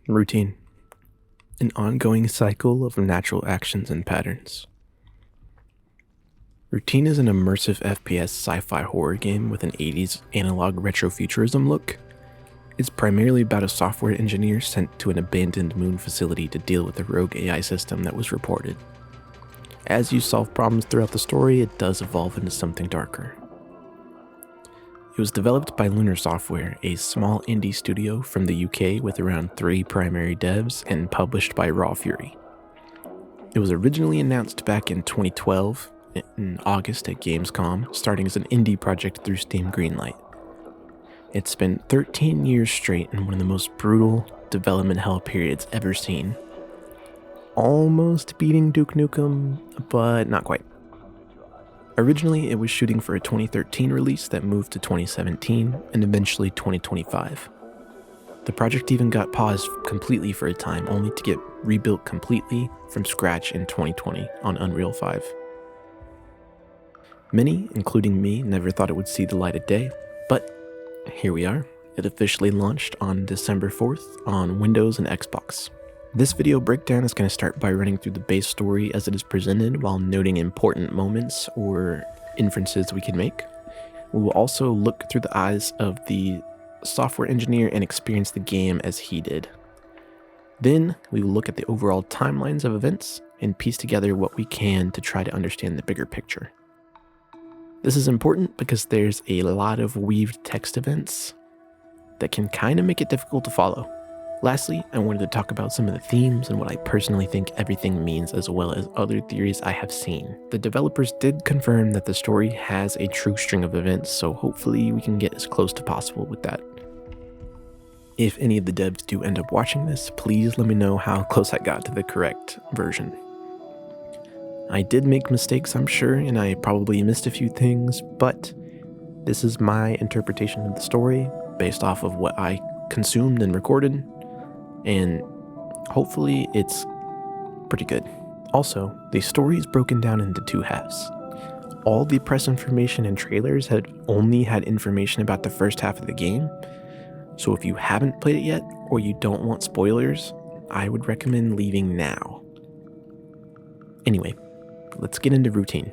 Routine. An ongoing cycle of natural actions and patterns. Routine is an immersive FPS sci-fi horror game with an 80s analog retrofuturism look. It's primarily about a software engineer sent to an abandoned moon facility to deal with a rogue AI system that was reported. As you solve problems throughout the story, it does evolve into something darker. It was developed by Lunar Software, a small indie studio from the UK with around 3 primary devs, and published by Raw Fury. It was originally announced back in 2012, in August at Gamescom, starting as an indie project through Steam Greenlight. It spent 13 years straight in one of the most brutal development hell periods ever seen. Almost beating Duke Nukem, but not quite. Originally, it was shooting for a 2013 release that moved to 2017 and eventually 2025. The project even got paused completely for a time, only to get rebuilt completely from scratch in 2020 on Unreal 5. Many, including me, never thought it would see the light of day, but here we are. It officially launched on December 4th on Windows and Xbox. This video breakdown is going to start by running through the base story as it is presented while noting important moments or inferences we can make. We will also look through the eyes of the software engineer and experience the game as he did. Then we will look at the overall timelines of events and piece together what we can to try to understand the bigger picture. This is important because there's a lot of weaved text events that can kind of make it difficult to follow. Lastly, I wanted to talk about some of the themes and what I personally think everything means, as well as other theories I have seen. The developers did confirm that the story has a true string of events, so hopefully we can get as close to possible with that. If any of the devs do end up watching this, please let me know how close I got to the correct version. I did make mistakes, I'm sure, and I probably missed a few things, but this is my interpretation of the story based off of what I consumed and recorded, and hopefully it's pretty good. Also, the story is broken down into 2 halves. All the press information and trailers had only had information about the first half of the game, so if you haven't played it yet, or you don't want spoilers, I would recommend leaving now. Anyway, let's get into Routine.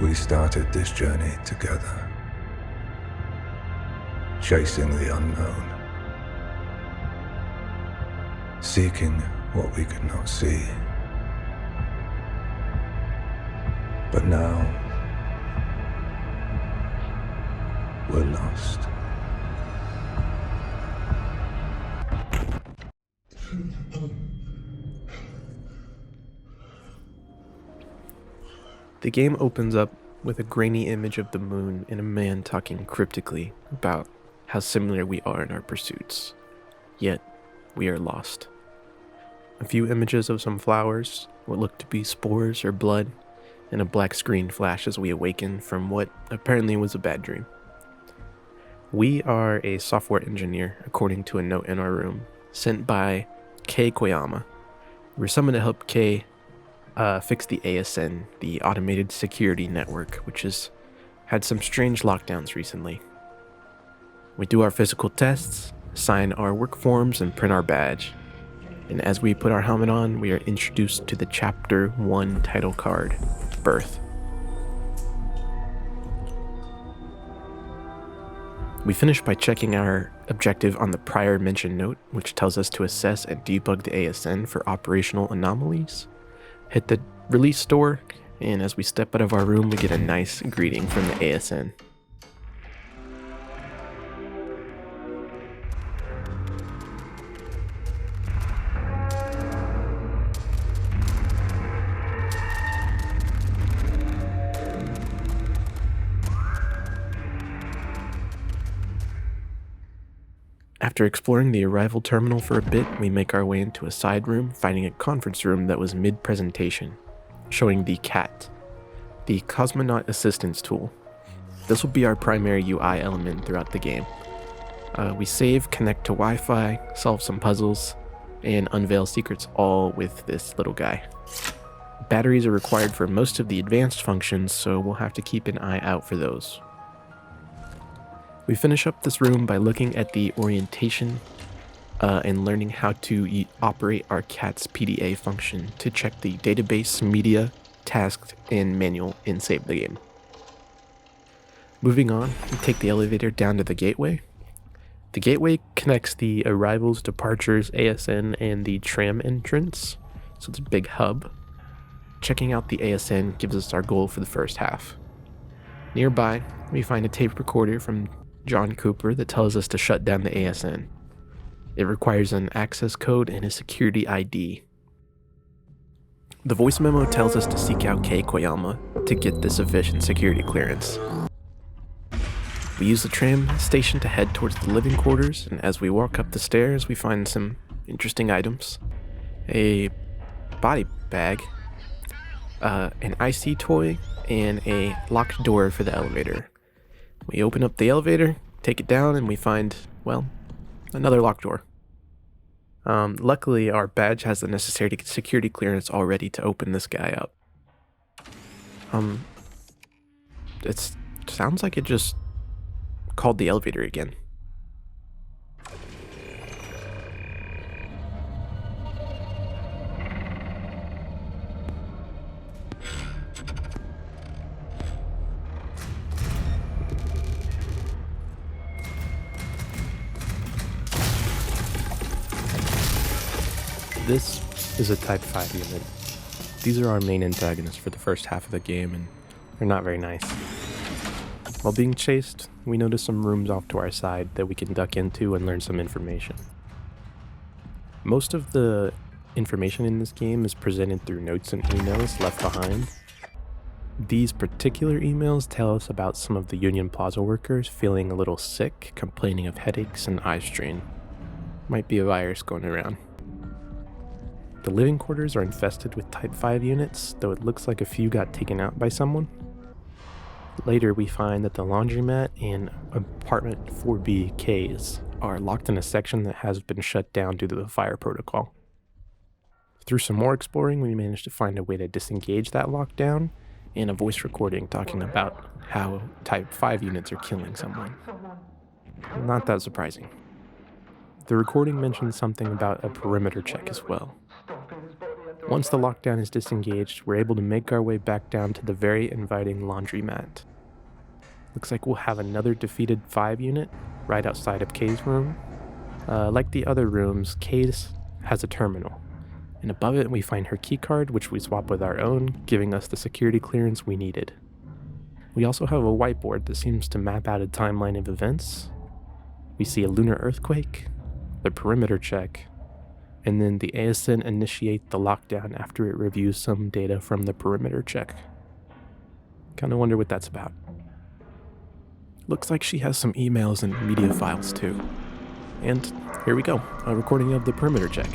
We started this journey together, chasing the unknown, seeking what we could not see. But now, we're lost. The game opens up with a grainy image of the moon and a man talking cryptically about how similar we are in our pursuits. Yet, we are lost. A few images of some flowers, what look to be spores or blood, and a black screen flash as we awaken from what apparently was a bad dream. We are a software engineer, according to a note in our room, sent by Kei Koyama. We're summoned to help Kei fix the ASN, the Automated Security Network, which has had some strange lockdowns recently. We do our physical tests, sign our work forms, and print our badge. And as we put our helmet on, we are introduced to the Chapter 1 title card, Birth. We finish by checking our objective on the prior mentioned note, which tells us to assess and debug the ASN for operational anomalies. Hit the release store, and as we step out of our room, we get a nice greeting from the ASN. After exploring the arrival terminal for a bit, we make our way into a side room, finding a conference room that was mid-presentation, showing the CAT, the Cosmonaut Assistance Tool. This will be our primary UI element throughout the game. We save, connect to Wi-Fi, solve some puzzles, and unveil secrets all with this little guy. Batteries are required for most of the advanced functions, so we'll have to keep an eye out for those. We finish up this room by looking at the orientation and learning how to operate our CAT's PDA function to check the database, media, tasks, and manual and save the game. Moving on, we take the elevator down to the gateway. The gateway connects the arrivals, departures, ASN, and the tram entrance, so it's a big hub. Checking out the ASN gives us our goal for the first half. Nearby, we find a tape recorder from John Cooper that tells us to shut down the ASN. It requires an access code and a security ID. The voice memo tells us to seek out Kei Koyama to get this efficient security clearance. We use the tram station to head towards the living quarters, and as we walk up the stairs, we find some interesting items. A body bag, an IC toy, and a locked door for the elevator. We open up the elevator, take it down, and we find, well, another locked door. Luckily, our badge has the necessary security clearance already to open this guy up. It sounds like it just called the elevator again. This is a Type 5 unit. These are our main antagonists for the first half of the game, and they're not very nice. While being chased, we notice some rooms off to our side that we can duck into and learn some information. Most of the information in this game is presented through notes and emails left behind. These particular emails tell us about some of the Union Plaza workers feeling a little sick, complaining of headaches and eye strain. Might be a virus going around. The living quarters are infested with Type 5 units, though it looks like a few got taken out by someone. Later, we find that the laundromat and apartment 4B Ks are locked in a section that has been shut down due to the fire protocol. Through some more exploring, we managed to find a way to disengage that lockdown and a voice recording talking about how Type 5 units are killing someone. Not that surprising. The recording mentions something about a perimeter check as well. Once the lockdown is disengaged, we're able to make our way back down to the very inviting laundromat. Looks like we'll have another defeated 5 unit right outside of Kay's room. Like the other rooms, Kay's has a terminal, and above it we find her keycard, which we swap with our own, giving us the security clearance we needed. We also have a whiteboard that seems to map out a timeline of events. We see a lunar earthquake, the perimeter check, and then the ASN initiate the lockdown after it reviews some data from the perimeter check. Kinda wonder what that's about. Looks like she has some emails and media files too. And here we go, a recording of the perimeter check.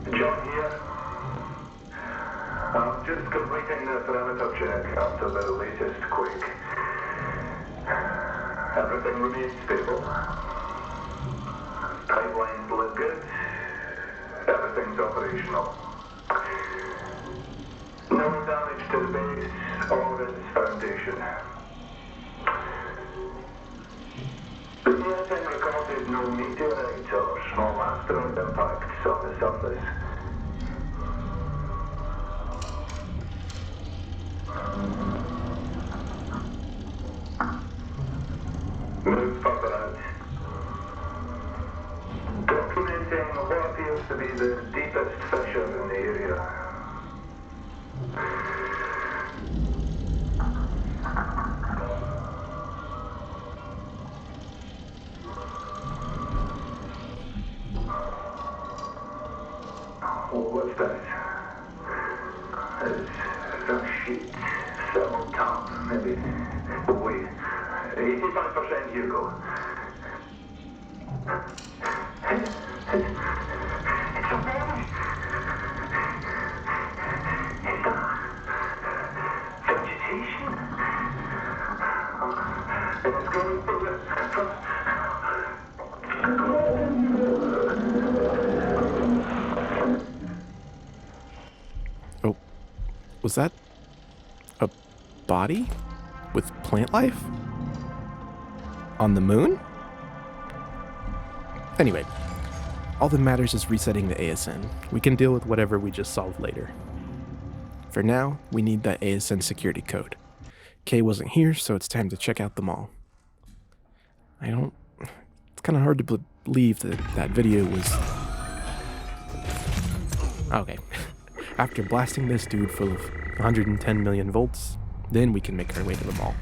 John here. I'm just completing the perimeter check after the latest quake. Everything remains stable. Pipelines look good. Everything's operational. No damage to the base or its foundation. The ASN recorded no meteorite or small asteroid impacts on the surface. Move further out. Documenting what appears to be the deepest fissure in the area. What's that? It's a sheet, thermal top, maybe. Hugo. It's a baby. Is that vegetation? And it's going from Oh, was that a body with plant life? On the moon? Anyway, all that matters is resetting the ASN. We can deal with whatever we just solved later. For now, we need that ASN security code. Kay wasn't here, so it's time to check out the mall. It's kind of hard to believe that that video was... Okay. After blasting this dude full of 110 million volts, then we can make our way to the mall.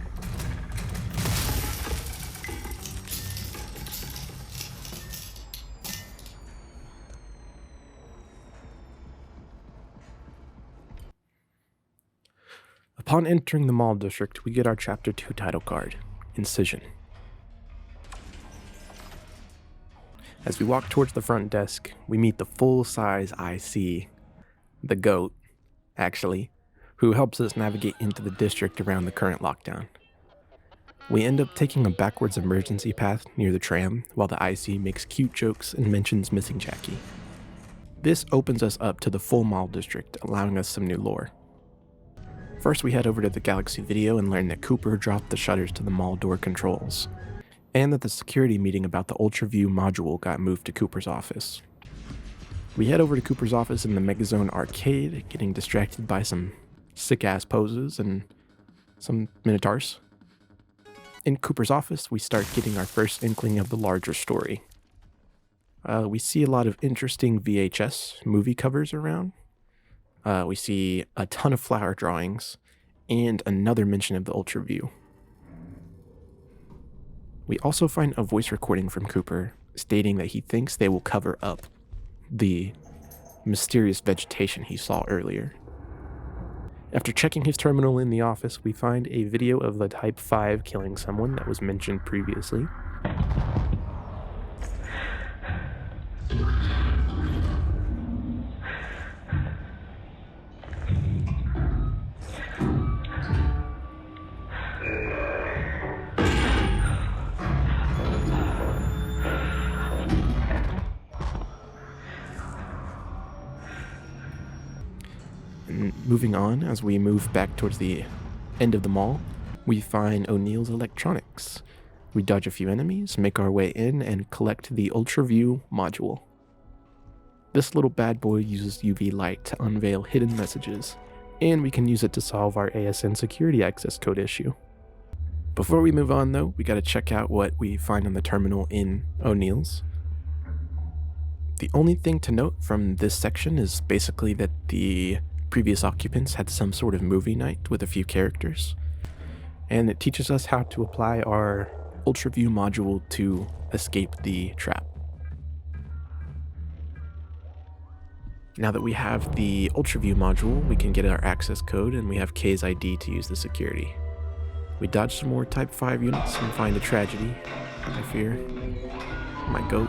Upon entering the mall district, we get our Chapter 2 title card, Incision. As we walk towards the front desk, we meet the full-size IC, the GOAT, actually, who helps us navigate into the district around the current lockdown. We end up taking a backwards emergency path near the tram, while the IC makes cute jokes and mentions missing Jackie. This opens us up to the full mall district, allowing us some new lore. First, we head over to the Galaxy video and learn that Cooper dropped the shutters to the mall door controls, and that the security meeting about the UltraView module got moved to Cooper's office. We head over to Cooper's office in the Megazone arcade, getting distracted by some sick-ass poses and some minotaurs. In Cooper's office, we start getting our first inkling of the larger story. We see a lot of interesting VHS movie covers around. We see a ton of flower drawings, and another mention of the UltraView. We also find a voice recording from Cooper stating that he thinks they will cover up the mysterious vegetation he saw earlier. After checking his terminal in the office, we find a video of the Type 5 killing someone that was mentioned previously. Moving on, as we move back towards the end of the mall, we find O'Neill's electronics. We dodge a few enemies, make our way in, and collect the UltraView module. This little bad boy uses UV light to unveil hidden messages, and we can use it to solve our ASN security access code issue. Before we move on though, we gotta check out what we find on the terminal in O'Neill's. The only thing to note from this section is basically that the previous occupants had some sort of movie night with a few characters, and it teaches us how to apply our UltraView module to escape the trap. Now that we have the UltraView module, we can get our access code, and we have K's ID to use the security. We dodge some more Type 5 units and find a tragedy, I fear. My goat.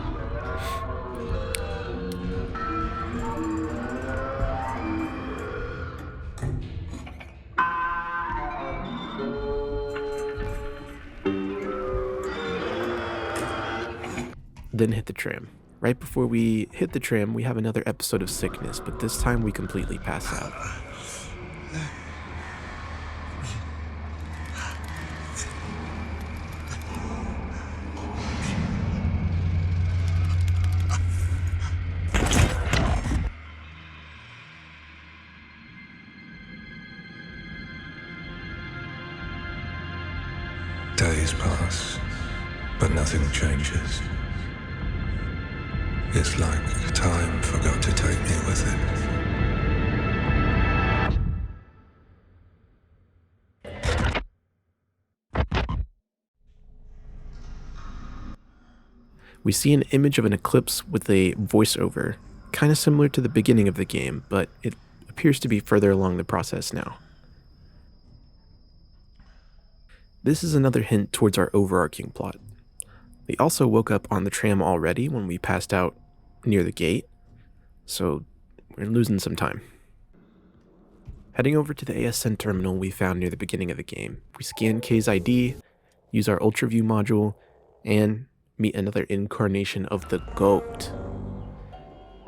Then hit the tram. Right before we hit the tram, we have another episode of sickness, but this time we completely pass out. Days pass, but nothing changes. It's like time forgot to take me with it. We see an image of an eclipse with a voiceover, kind of similar to the beginning of the game, but it appears to be further along the process now. This is another hint towards our overarching plot. We also woke up on the tram already when we passed out near the gate, so we're losing some time. Heading over to the ASN terminal we found near the beginning of the game, we scan K's ID, use our ultraview module, and meet another incarnation of the GOAT.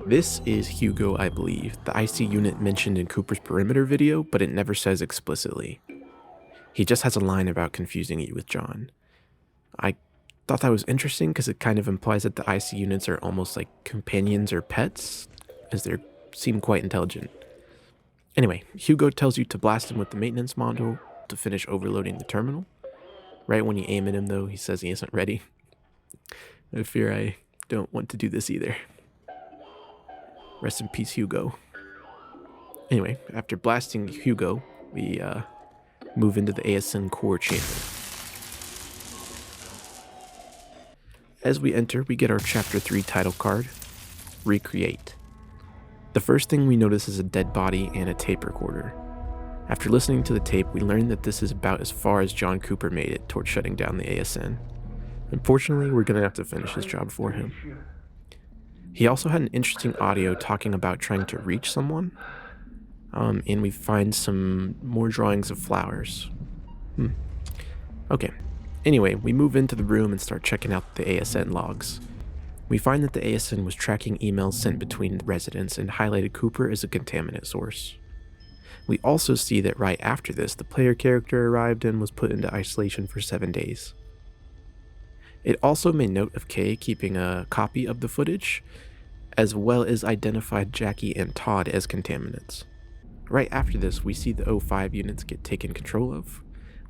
This is Hugo, I believe, the IC unit mentioned in Cooper's perimeter video, but it never says explicitly. He just has a line about confusing you with John. I thought that was interesting because it kind of implies that the IC units are almost like companions or pets, as they seem quite intelligent. Anyway, Hugo tells you to blast him with the maintenance module to finish overloading the terminal. Right when you aim at him though, he says he isn't ready. I fear I don't want to do this either. Rest in peace, Hugo. Anyway, after blasting Hugo, we move into the ASN core chamber. As we enter, we get our Chapter 3 title card, Recreate. The first thing we notice is a dead body and a tape recorder. After listening to the tape, we learn that this is about as far as John Cooper made it towards shutting down the ASN. Unfortunately, we're going to have to finish his job for him. He also had an interesting audio talking about trying to reach someone, and we find some more drawings of flowers. Okay. Anyway, we move into the room and start checking out the ASN logs. We find that the ASN was tracking emails sent between the residents and highlighted Cooper as a contaminant source. We also see that right after this, the player character arrived and was put into isolation for 7 days. It also made note of Kay keeping a copy of the footage, as well as identified Jackie and Todd as contaminants. Right after this, we see the O5 units get taken control of.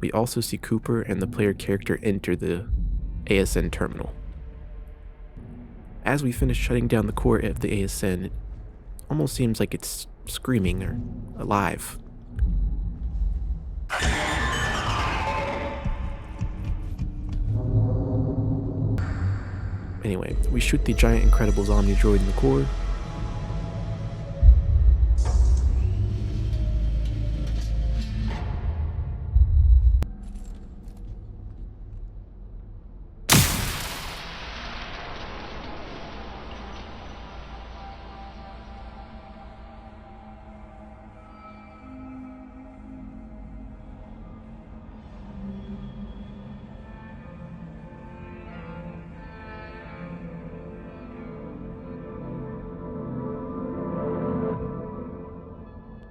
We also see Cooper and the player character enter the ASN terminal. As we finish shutting down the core of the ASN, it almost seems like it's screaming or alive. Anyway, we shoot the giant Incredibles Omni droid in the core.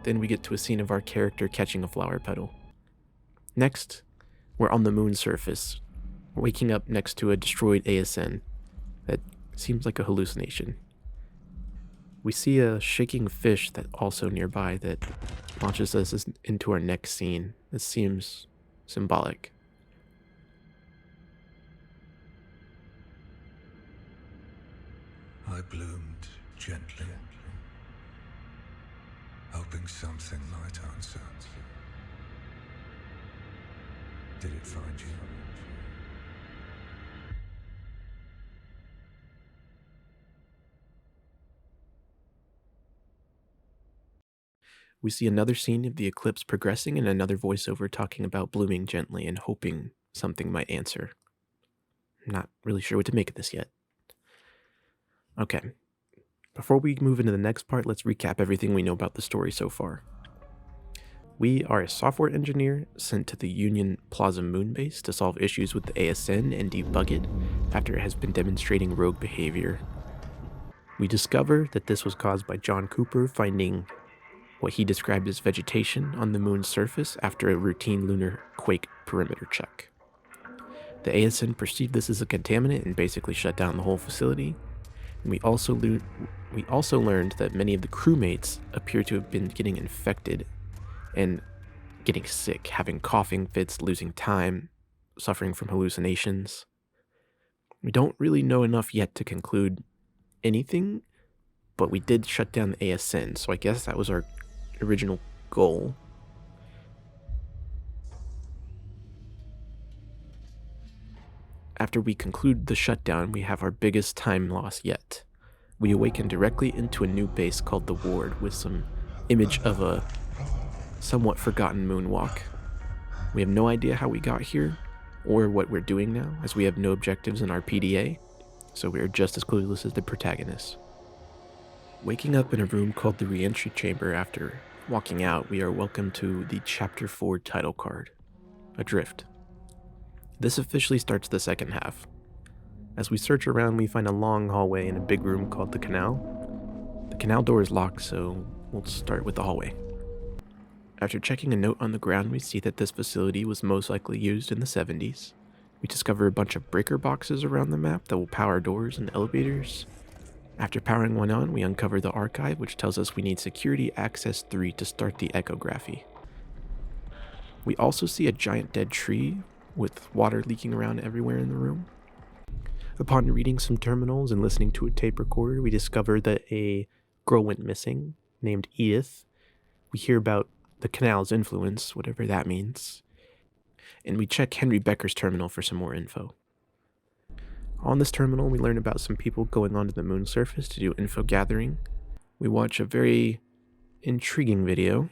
Then we get to a scene of our character catching a flower petal. Next, we're on the moon's surface, waking up next to a destroyed ASN that seems like a hallucination. We see a shaking fish that also nearby that launches us into our next scene. This seems symbolic. I bloomed gently, hoping something might answer. Did it find you? We see another scene of the eclipse progressing and another voiceover talking about blooming gently and hoping something might answer. I'm not really sure what to make of this yet. Okay, before we move into the next part, let's recap everything we know about the story so far. We are a software engineer sent to the Union Plaza moonbase to solve issues with the ASN and debug it after it has been demonstrating rogue behavior. We discover that this was caused by John Cooper finding what he described as vegetation on the moon's surface after a routine lunar quake perimeter check. The ASN perceived this as a contaminant and basically shut down the whole facility. And we also learned that many of the crewmates appear to have been getting infected and getting sick, having coughing fits, losing time, suffering from hallucinations. We don't really know enough yet to conclude anything, but we did shut down the ASN, so I guess that was our original goal. After we conclude the shutdown, we have our biggest time loss yet. We awaken directly into a new base called the Ward with some image of a somewhat forgotten moonwalk. We have no idea how we got here, or what we're doing now, as we have no objectives in our PDA, so we are just as clueless as the protagonists. Waking up in a room called the Reentry Chamber after walking out, we are welcomed to the Chapter 4 title card, Adrift. This officially starts the second half. As we search around, we find a long hallway in a big room called the Canal. The canal door is locked, so we'll start with the hallway. After checking a note on the ground, we see that this facility was most likely used in the 70s. We discover a bunch of breaker boxes around the map that will power doors and elevators. After powering one on, we uncover the archive, which tells us we need security access 3 to start the echography. We also see a giant dead tree with water leaking around everywhere in the room. Upon reading some terminals and listening to a tape recorder, we discover that a girl went missing named Edith. We hear about the canal's influence, whatever that means. And we check Henry Becker's terminal for some more info. On this terminal, we learn about some people going onto the moon's surface to do info gathering. We watch a very intriguing video.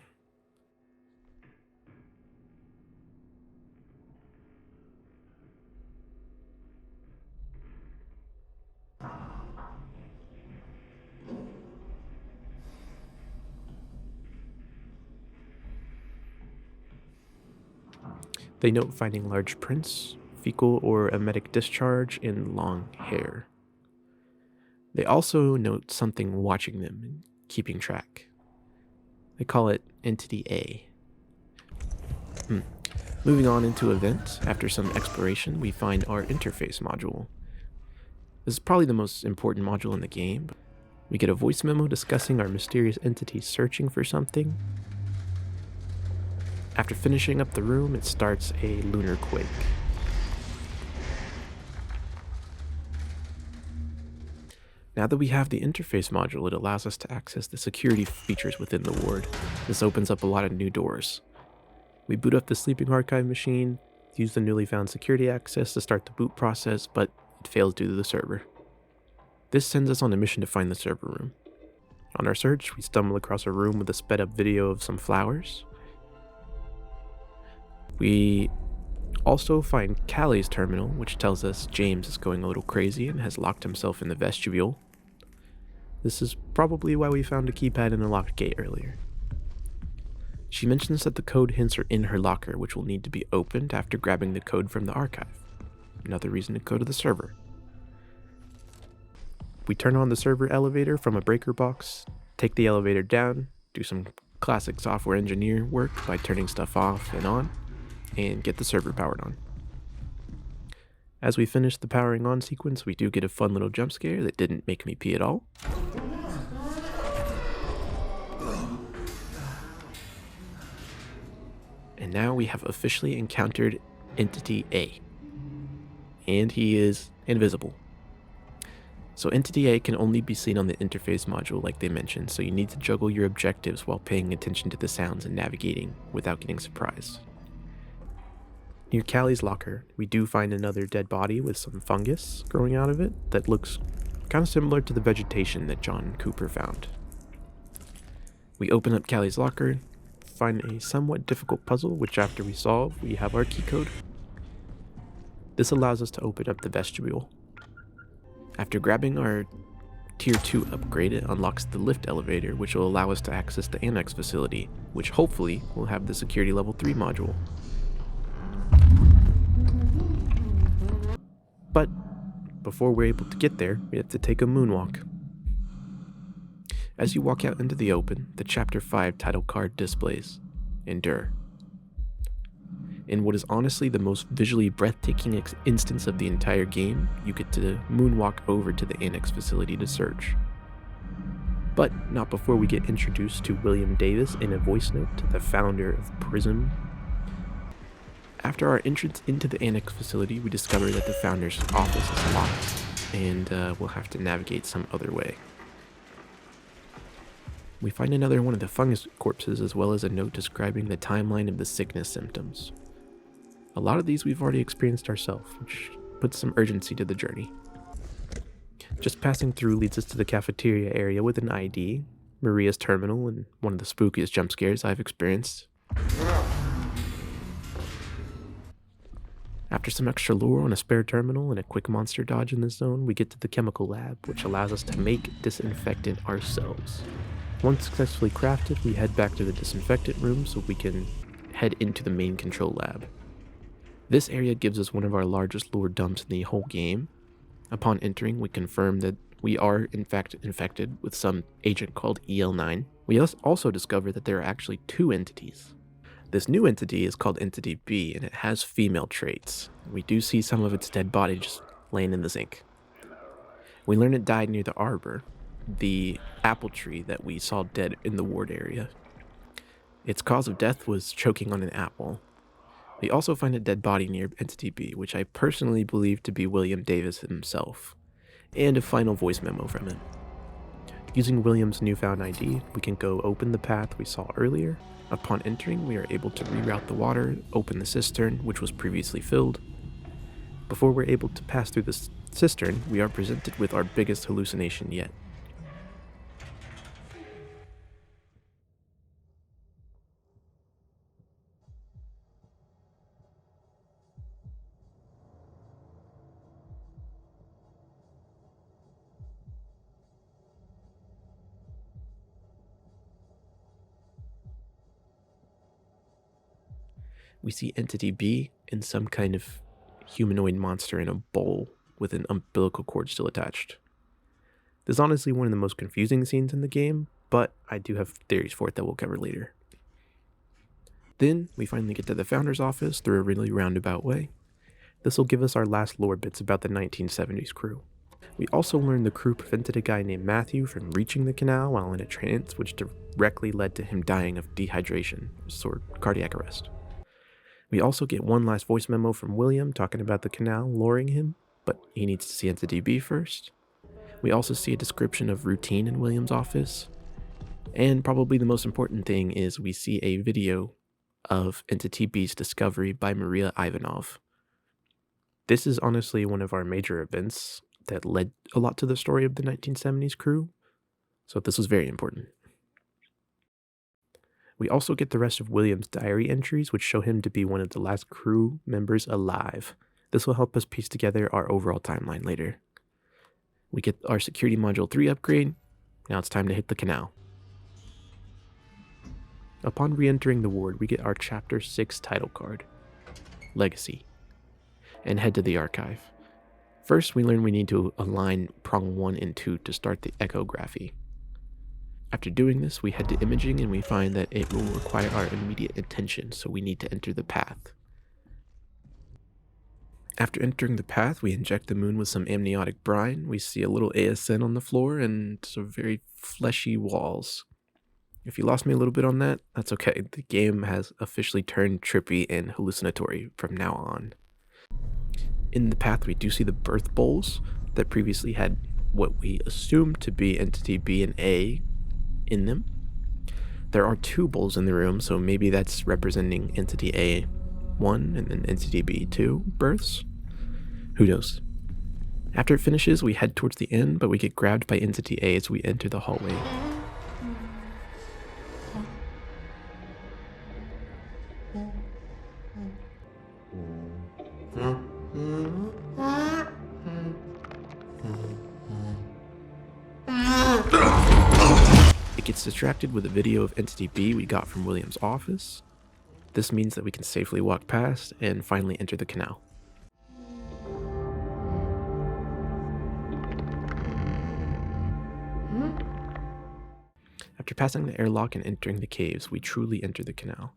They note finding large prints, fecal or emetic discharge, and long hair. They also note something watching them and keeping track. They call it Entity A. Moving on into events, after some exploration, we find our interface module. This is probably the most important module in the game. We get a voice memo discussing our mysterious entity searching for something. After finishing up the room, it starts a lunar quake. Now that we have the interface module, it allows us to access the security features within the ward. This opens up a lot of new doors. We boot up the sleeping archive machine, use the newly found security access to start the boot process, but it fails due to the server. This sends us on a mission to find the server room. On our search, we stumble across a room with a sped up video of some flowers. We also find Callie's terminal, which tells us James is going a little crazy and has locked himself in the vestibule. This is probably why we found a keypad in a locked gate earlier. She mentions that the code hints are in her locker, which will need to be opened after grabbing the code from the archive. Another reason to go to the server. We turn on the server elevator from a breaker box, take the elevator down, do some classic software engineer work by turning stuff off and on, and get the server powered on. As we finish the powering on sequence, we do get a fun little jump scare that didn't make me pee at all. And now we have officially encountered Entity A. And he is invisible. So Entity A can only be seen on the interface module like they mentioned, so you need to juggle your objectives while paying attention to the sounds and navigating without getting surprised. Near Callie's locker, we do find another dead body with some fungus growing out of it that looks kind of similar to the vegetation that John Cooper found. We open up Callie's locker, find a somewhat difficult puzzle, which after we solve, we have our key code. This allows us to open up the vestibule. After grabbing our Tier 2 upgrade, it unlocks the lift elevator, which will allow us to access the Annex facility, which hopefully will have the Security Level 3 module. But before we're able to get there, we have to take a moonwalk. As you walk out into the open, the Chapter 5 title card displays Endure. In what is honestly the most visually breathtaking instance of the entire game, you get to moonwalk over to the Annex facility to search. But not before we get introduced to William Davis in a voice note, the founder of Prism. After our entrance into the Annex facility, we discover that the founder's office is locked, and we'll have to navigate some other way. We find another one of the fungus corpses, as well as a note describing the timeline of the sickness symptoms. A lot of these we've already experienced ourselves, which puts some urgency to the journey. Just passing through leads us to the cafeteria area with an ID, Maria's terminal, and one of the spookiest jump scares I've experienced. After some extra lore on a spare terminal and a quick monster dodge in this zone, we get to the chemical lab, which allows us to make disinfectant ourselves. Once successfully crafted, we head back to the disinfectant room so we can head into the main control lab. This area gives us one of our largest lore dumps in the whole game. Upon entering, we confirm that we are in fact infected with some agent called EL9. We also discover that there are actually two entities. This new entity is called Entity B, and it has female traits. We do see some of its dead body just laying in the sink. We learn it died near the arbor, the apple tree that we saw dead in the ward area. Its cause of death was choking on an apple. We also find a dead body near Entity B, which I personally believe to be William Davis himself, and a final voice memo from him. Using William's newfound ID, we can go open the path we saw earlier. Upon entering, we are able to reroute the water, open the cistern, which was previously filled. Before we're able to pass through the cistern, we are presented with our biggest hallucination yet. We see Entity B in some kind of humanoid monster in a bowl with an umbilical cord still attached. This is honestly one of the most confusing scenes in the game, but I do have theories for it that we'll cover later. Then we finally get to the founder's office through a really roundabout way. This will give us our last lore bits about the 1970s crew. We also learn the crew prevented a guy named Matthew from reaching the canal while in a trance, which directly led to him dying of dehydration or cardiac arrest. We also get one last voice memo from William talking about the canal, luring him, but he needs to see Entity B first. We also see a description of routine in William's office. And probably the most important thing is we see a video of Entity B's discovery by Maria Ivanov. This is honestly one of our major events that led a lot to the story of the 1970s crew, so this was very important. We also get the rest of William's diary entries, which show him to be one of the last crew members alive. This will help us piece together our overall timeline later. We get our Security Module 3 upgrade. Now it's time to hit the canal. Upon re-entering the ward, we get our Chapter 6 title card, Legacy, and head to the archive. First, we learn we need to align prong 1 and 2 to start the echography. After doing this, we head to imaging and we find that it will require our immediate attention, so we need to enter the path. After entering the path, we inject the moon with some amniotic brine. We see a little ASN on the floor and some very fleshy walls. If you lost me a little bit on that, that's okay. The game has officially turned trippy and hallucinatory from now on. In the path, we do see the birth bowls that previously had what we assumed to be Entity B and A in them. There are two bowls in the room, so maybe that's representing Entity A1 and then Entity B2 births. Who knows? After it finishes, we head towards the end, but we get grabbed by Entity A as we enter the hallway. It gets distracted with a video of Entity B we got from William's office. This means that we can safely walk past and finally enter the canal. After passing the airlock and entering the caves, we truly enter the canal.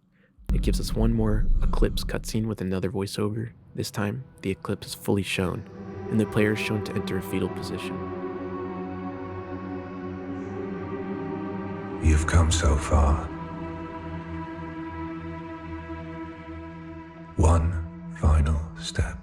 It gives us one more Eclipse cutscene with another voiceover. This time, the eclipse is fully shown, and the player is shown to enter a fetal position. You've come so far. One final step.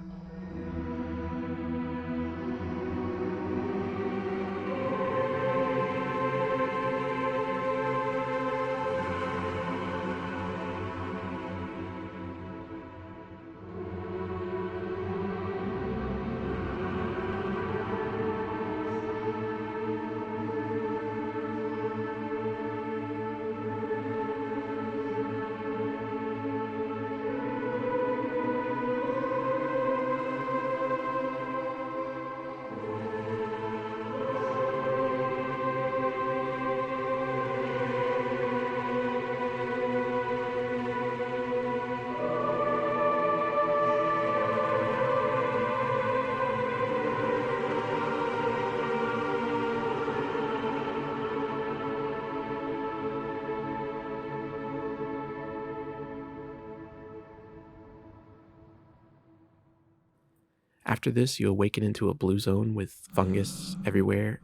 After this, you awaken into a blue zone with fungus everywhere,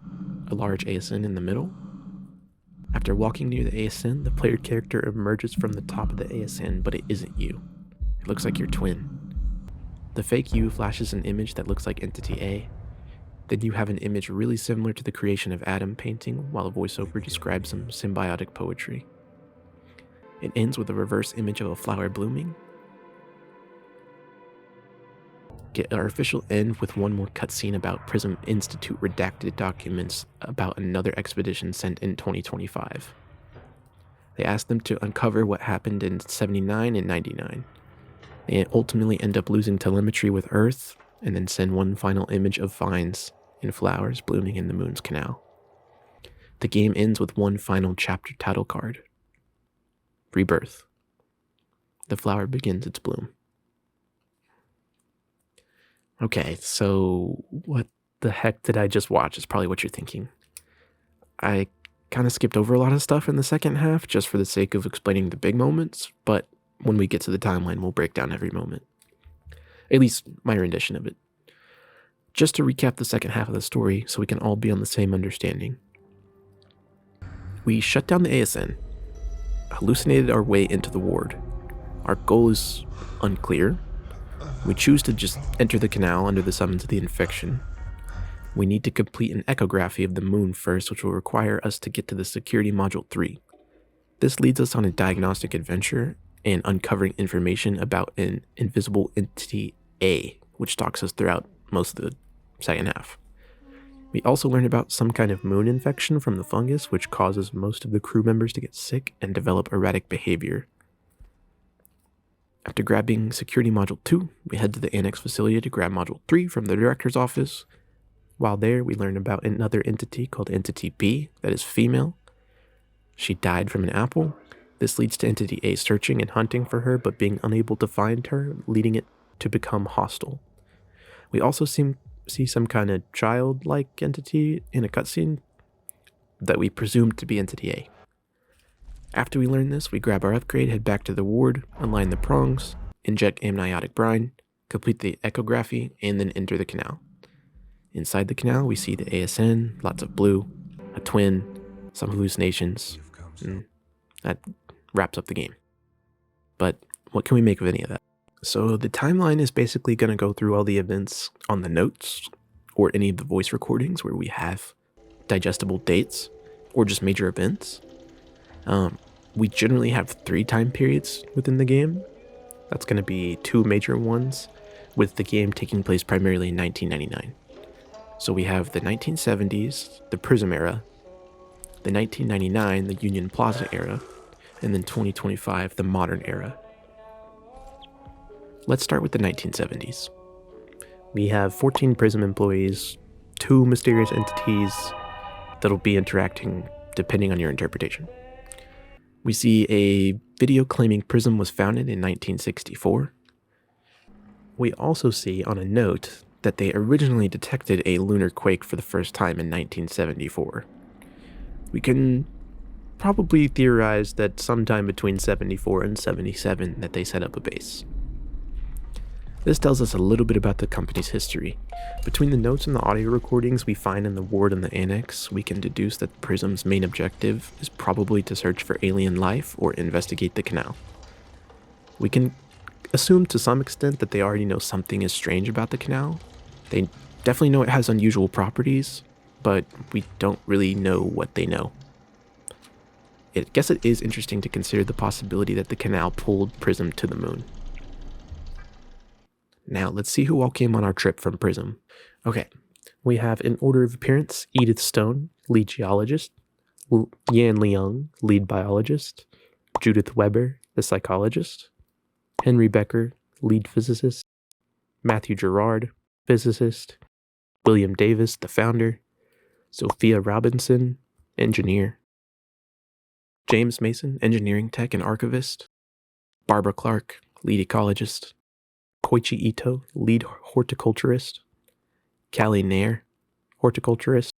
a large ASN in the middle. After walking near the ASN, the player character emerges from the top of the ASN, but it isn't you. It looks like your twin. The fake you flashes an image that looks like Entity A. Then you have an image really similar to the Creation of Adam painting, while a voiceover describes some symbiotic poetry. It ends with a reverse image of a flower blooming. Get our official end with one more cutscene about Prism Institute redacted documents about another expedition sent in 2025. They asked them to uncover what happened in 79 and 99. They ultimately end up losing telemetry with Earth, and then send one final image of vines and flowers blooming in the moon's canal. The game ends with one final chapter title card. Rebirth. The flower begins its bloom. Okay, so what the heck did I just watch is probably what you're thinking. I kind of skipped over a lot of stuff in the second half just for the sake of explaining the big moments, but when we get to the timeline, we'll break down every moment. At least my rendition of it. Just to recap the second half of the story so we can all be on the same understanding. We shut down the ASN, hallucinated our way into the ward. Our goal is unclear. We choose to just enter the canal under the summons of the infection. We need to complete an echography of the moon first, which will require us to get to the security module 3. This leads us on a diagnostic adventure and uncovering information about an invisible entity A, which stalks us throughout most of the second half. We also learn about some kind of moon infection from the fungus, which causes most of the crew members to get sick and develop erratic behavior. After grabbing Security Module 2, we head to the Annex facility to grab Module 3 from the Director's office. While there, we learn about another entity called Entity B that is female. She died from an apple. This leads to Entity A searching and hunting for her, but being unable to find her, leading it to become hostile. We also see some kind of child-like entity in a cutscene that we presume to be Entity A. After we learn this, we grab our upgrade, head back to the ward, align the prongs, inject amniotic brine, complete the echography, and then enter the canal. Inside the canal, we see the ASN, lots of blue, a twin, some hallucinations, and that wraps up the game. But what can we make of any of that? So the timeline is basically going to go through all the events on the notes, or any of the voice recordings where we have digestible dates, or just major events. We generally have 3 time periods within the game. That's going to be 2 major ones, with the game taking place primarily in 1999. So we have the 1970s, the Prism era, the 1999, the Union Plaza era, and then 2025, the modern era. Let's start with the 1970s. We have 14 Prism employees, 2 mysterious entities that'll be interacting depending on your interpretation. We see a video claiming Prism was founded in 1964. We also see on a note that they originally detected a lunar quake for the first time in 1974. We can probably theorize that sometime between 74 and 77 that they set up a base. This tells us a little bit about the company's history. Between the notes and the audio recordings we find in the ward and the annex, we can deduce that Prism's main objective is probably to search for alien life or investigate the canal. We can assume to some extent that they already know something is strange about the canal. They definitely know it has unusual properties, but we don't really know what they know. I guess it is interesting to consider the possibility that the canal pulled Prism to the moon. Now, let's see who all came on our trip from Prism. Okay, we have in order of appearance, Edith Stone, lead geologist, Yan Leung, lead biologist, Judith Weber, the psychologist, Henry Becker, lead physicist, Matthew Gerard, physicist, William Davis, the founder, Sophia Robinson, engineer, James Mason, engineering tech and archivist, Barbara Clark, lead ecologist, Koichi Ito, lead horticulturist, Callie Nair, horticulturist,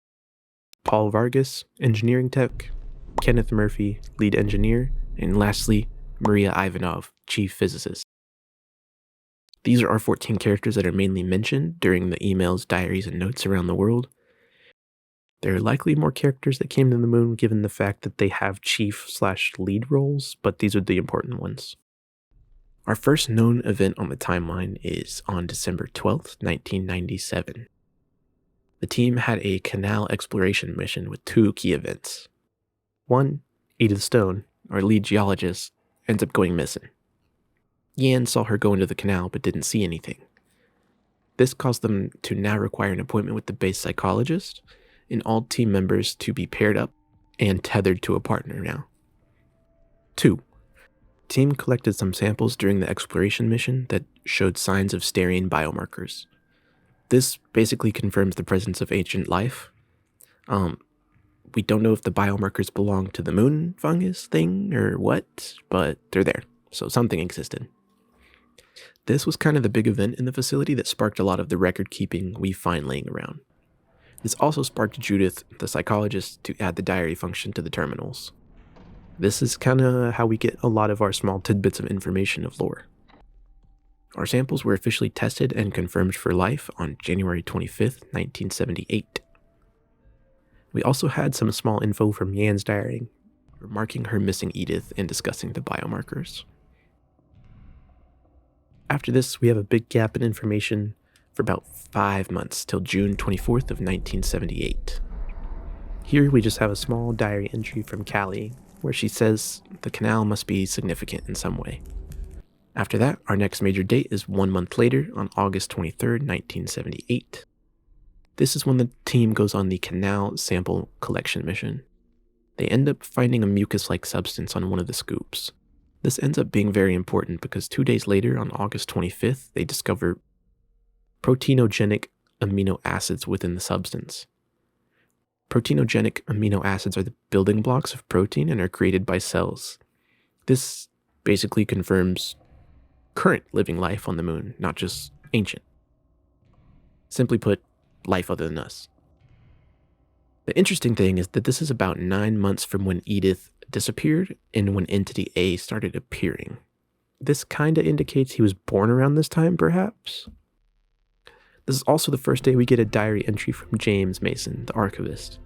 Paul Vargas, engineering tech, Kenneth Murphy, lead engineer, and lastly, Maria Ivanov, chief physicist. These are our 14 characters that are mainly mentioned during the emails, diaries, and notes around the world. There are likely more characters that came to the moon given the fact that they have chief/lead roles, but these are the important ones. Our first known event on the timeline is on December 12th, 1997. The team had a canal exploration mission with two key events. One, Edith Stone, our lead geologist, ends up going missing. Yan saw her go into the canal but didn't see anything. This caused them to now require an appointment with the base psychologist, and all team members to be paired up and tethered to a partner now. 2. Team collected some samples during the exploration mission that showed signs of Styrian biomarkers. This basically confirms the presence of ancient life. We don't know if the biomarkers belong to the moon fungus thing or what, but they're there, so something existed. This was kind of the big event in the facility that sparked a lot of the record keeping we find laying around. This also sparked Judith, the psychologist, to add the diary function to the terminals. This is kind of how we get a lot of our small tidbits of information of lore. Our samples were officially tested and confirmed for life on January 25th, 1978. We also had some small info from Yan's diary, remarking her missing Edith and discussing the biomarkers. After this, we have a big gap in information for about 5 months till June 24th of 1978. Here we just have a small diary entry from Callie, where she says the canal must be significant in some way. After that, our next major date is 1 month later on August 23rd, 1978. This is when the team goes on the canal sample collection mission. They end up finding a mucus-like substance on one of the scoops. This ends up being very important because 2 days later, on August 25th, they discover proteinogenic amino acids within the substance. Proteinogenic amino acids are the building blocks of protein and are created by cells. This basically confirms current living life on the moon, not just ancient. Simply put, life other than us. The interesting thing is that this is about 9 months from when Edith disappeared and when Entity A started appearing. This kinda indicates he was born around this time, perhaps? This is also the first day we get a diary entry from James Mason, the archivist.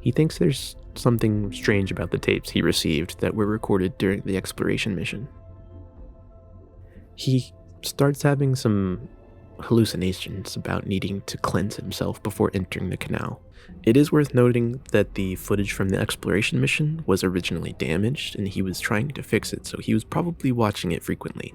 He thinks there's something strange about the tapes he received that were recorded during the exploration mission. He starts having some hallucinations about needing to cleanse himself before entering the canal. It is worth noting that the footage from the exploration mission was originally damaged and he was trying to fix it, so he was probably watching it frequently.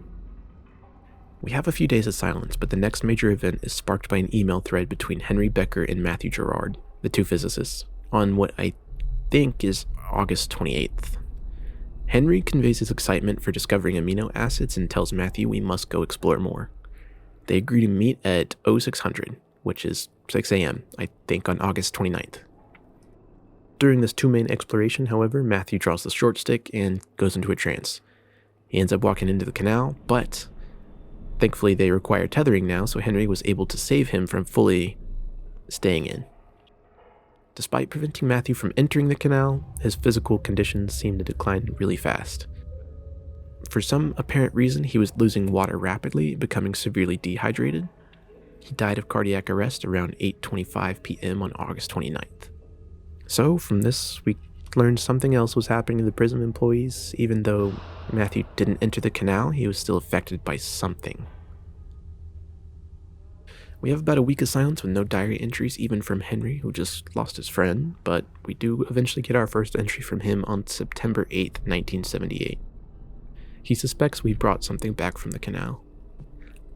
We have a few days of silence, but the next major event is sparked by an email thread between Henry Becker and Matthew Gerard, the two physicists, on what I think is August 28th. Henry conveys his excitement for discovering amino acids and tells Matthew we must go explore more. They agree to meet at 0600, which is 6 a.m., I think on August 29th. During this two-man exploration, however, Matthew draws the short stick and goes into a trance. He ends up walking into the canal, but thankfully they require tethering now, so Henry was able to save him from fully staying in. Despite preventing Matthew from entering the canal, his physical conditions seemed to decline really fast. For some apparent reason, he was losing water rapidly, becoming severely dehydrated. He died of cardiac arrest around 8:25 p.m. on August 29th. So, from this, we learned something else was happening to the prison employees. Even though Matthew didn't enter the canal, he was still affected by something. We have about a week of silence with no diary entries, even from Henry, who just lost his friend, but we do eventually get our first entry from him on September 8th, 1978. He suspects we brought something back from the canal.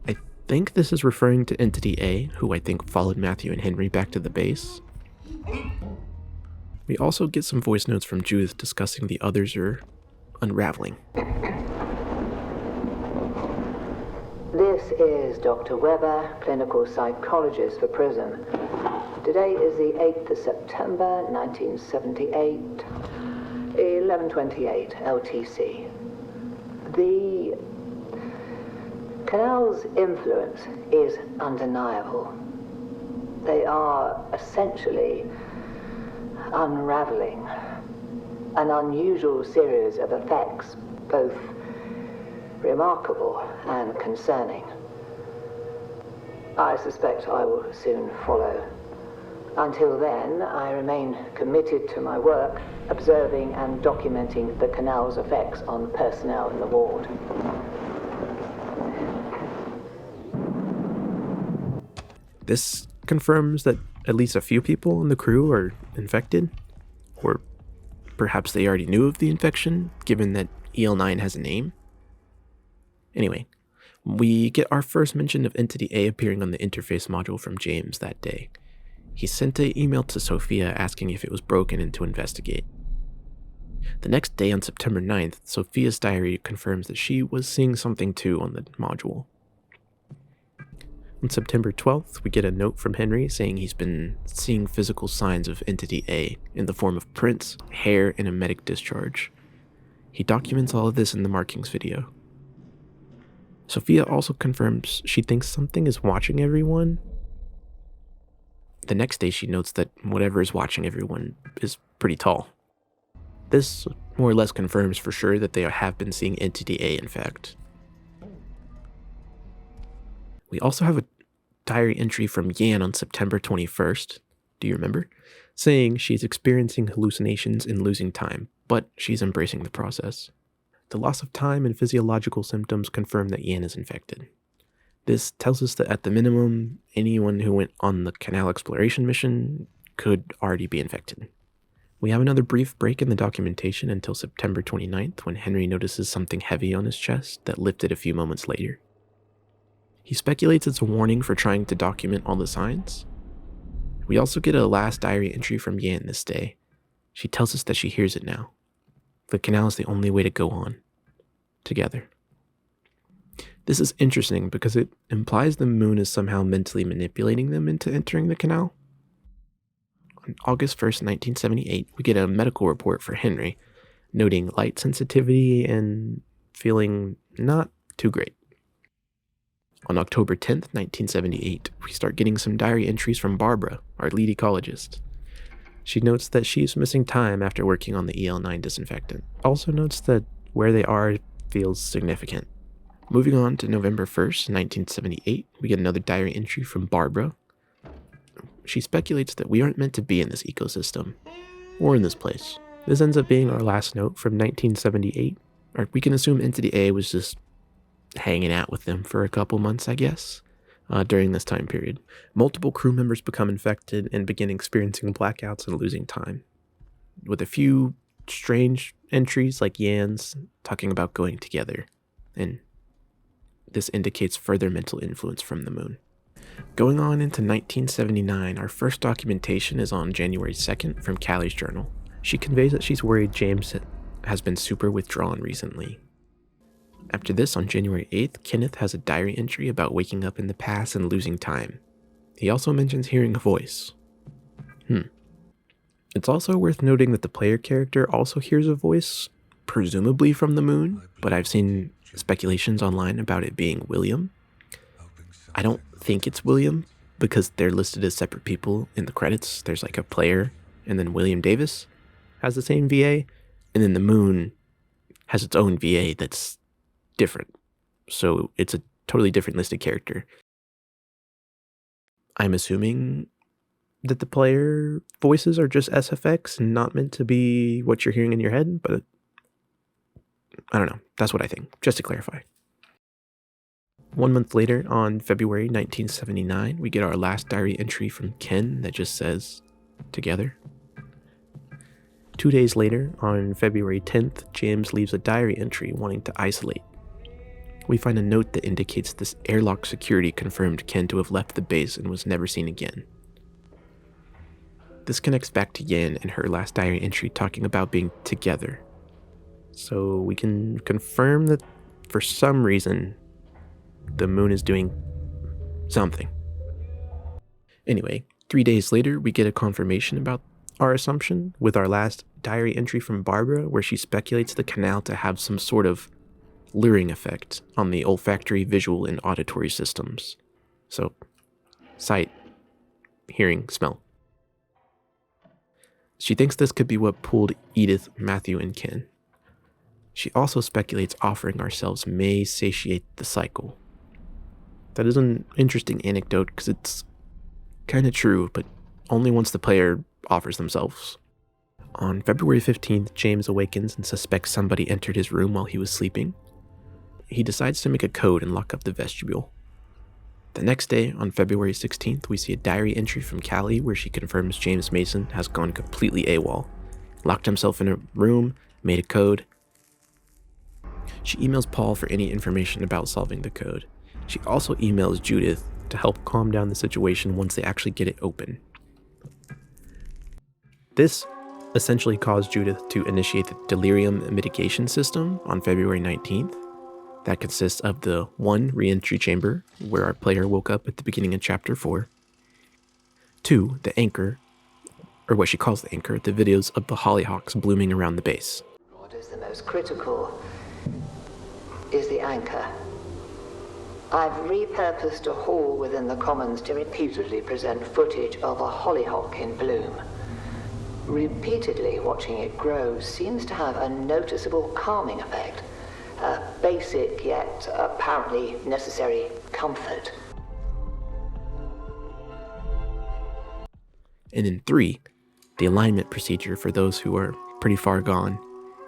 I think this is referring to Entity A, who I think followed Matthew and Henry back to the base. We also get some voice notes from Judith discussing the others are unraveling. This is Dr. Weber, clinical psychologist for prison. Today is the 8th of September, 1978, 11:28 LTC. The canal's influence is undeniable. They are essentially unraveling an unusual series of effects, both remarkable and concerning. I suspect I will soon follow. Until then, I remain committed to my work, observing and documenting the canal's effects on personnel in the ward. This confirms that at least a few people in the crew are infected, or perhaps they already knew of the infection, given that EL9 has a name. Anyway, we get our first mention of Entity A appearing on the interface module from James that day. He sent an email to Sophia asking if it was broken and to investigate. The next day, on September 9th, Sophia's diary confirms that she was seeing something too on the module. On September 12th, we get a note from Henry saying he's been seeing physical signs of Entity A in the form of prints, hair, and a medic discharge. He documents all of this in the markings video. Sophia also confirms she thinks something is watching everyone. The next day, she notes that whatever is watching everyone is pretty tall. This more or less confirms for sure that they have been seeing Entity A, in fact. We also have a diary entry from Yan on September 21st, do you remember? Saying she's experiencing hallucinations and losing time, but she's embracing the process. The loss of time and physiological symptoms confirm that Yan is infected. This tells us that at the minimum, anyone who went on the canal exploration mission could already be infected. We have another brief break in the documentation until September 29th when Henry notices something heavy on his chest that lifted a few moments later. He speculates it's a warning for trying to document all the signs. We also get a last diary entry from Yan this day. She tells us that she hears it now. The canal is the only way to go on. Together. This is interesting because it implies the moon is somehow mentally manipulating them into entering the canal. On August 1st, 1978, we get a medical report for Henry, noting light sensitivity and feeling not too great. On October 10th, 1978, we start getting some diary entries from Barbara, our lead ecologist. She notes that she's missing time after working on the EL9 disinfectant. Also notes that where they are feels significant. Moving on to November 1st, 1978, we get another diary entry from Barbara. She speculates that we aren't meant to be in this ecosystem, or in this place. This ends up being our last note from 1978. Or we can assume Entity A was just hanging out with them for a couple months, I guess, during this time period. Multiple crew members become infected and begin experiencing blackouts and losing time, with a few strange entries like Yan's talking about going together, and this indicates further mental influence from the moon. Going on into 1979, our first documentation is on January 2nd from Callie's journal. She conveys that she's worried James has been super withdrawn recently. After this, on January 8th, Kenneth has a diary entry about waking up in the past and losing time. He also mentions hearing a voice. It's also worth noting that the player character also hears a voice, presumably from the moon, but I've seen speculations online about it being William. I don't think it's William, because they're listed as separate people in the credits. There's like a player, and then William Davis has the same VA, and then the moon has its own VA that's different. So it's a totally different listed character. I'm assuming that the player voices are just SFX and not meant to be what you're hearing in your head, but I don't know. That's what I think, just to clarify. 1 month later, on February 1979, we get our last diary entry from Ken that just says, together. 2 days later, on February 10th, James leaves a diary entry wanting to isolate. We find a note that indicates this airlock security confirmed Ken to have left the base and was never seen again. This connects back to Yan and her last diary entry talking about being together. So we can confirm that for some reason, the moon is doing something. Anyway, 3 days later, we get a confirmation about our assumption with our last diary entry from Barbara, where she speculates the canal to have some sort of luring effect on the olfactory, visual, and auditory systems. So, sight, hearing, smell. She thinks this could be what pulled Edith, Matthew, and Ken. She also speculates offering ourselves may satiate the cycle. That is an interesting anecdote because it's kind of true, but only once the player offers themselves. On February 15th, James awakens and suspects somebody entered his room while he was sleeping. He decides to make a code and lock up the vestibule. The next day, on February 16th, we see a diary entry from Callie where she confirms James Mason has gone completely AWOL, locked himself in a room, made a code. She emails Paul for any information about solving the code. She also emails Judith to help calm down the situation once they actually get it open. This essentially caused Judith to initiate the delirium mitigation system on February 19th. That consists of the 1 re-entry chamber, where our player woke up at the beginning of Chapter 4. 2, the anchor, or what she calls the anchor, the videos of the hollyhocks blooming around the base. What is the most critical is the anchor. I've repurposed a hall within the Commons to repeatedly present footage of a hollyhock in bloom. Repeatedly watching it grow seems to have a noticeable calming effect. A basic yet apparently necessary comfort. And in 3, the alignment procedure for those who are pretty far gone.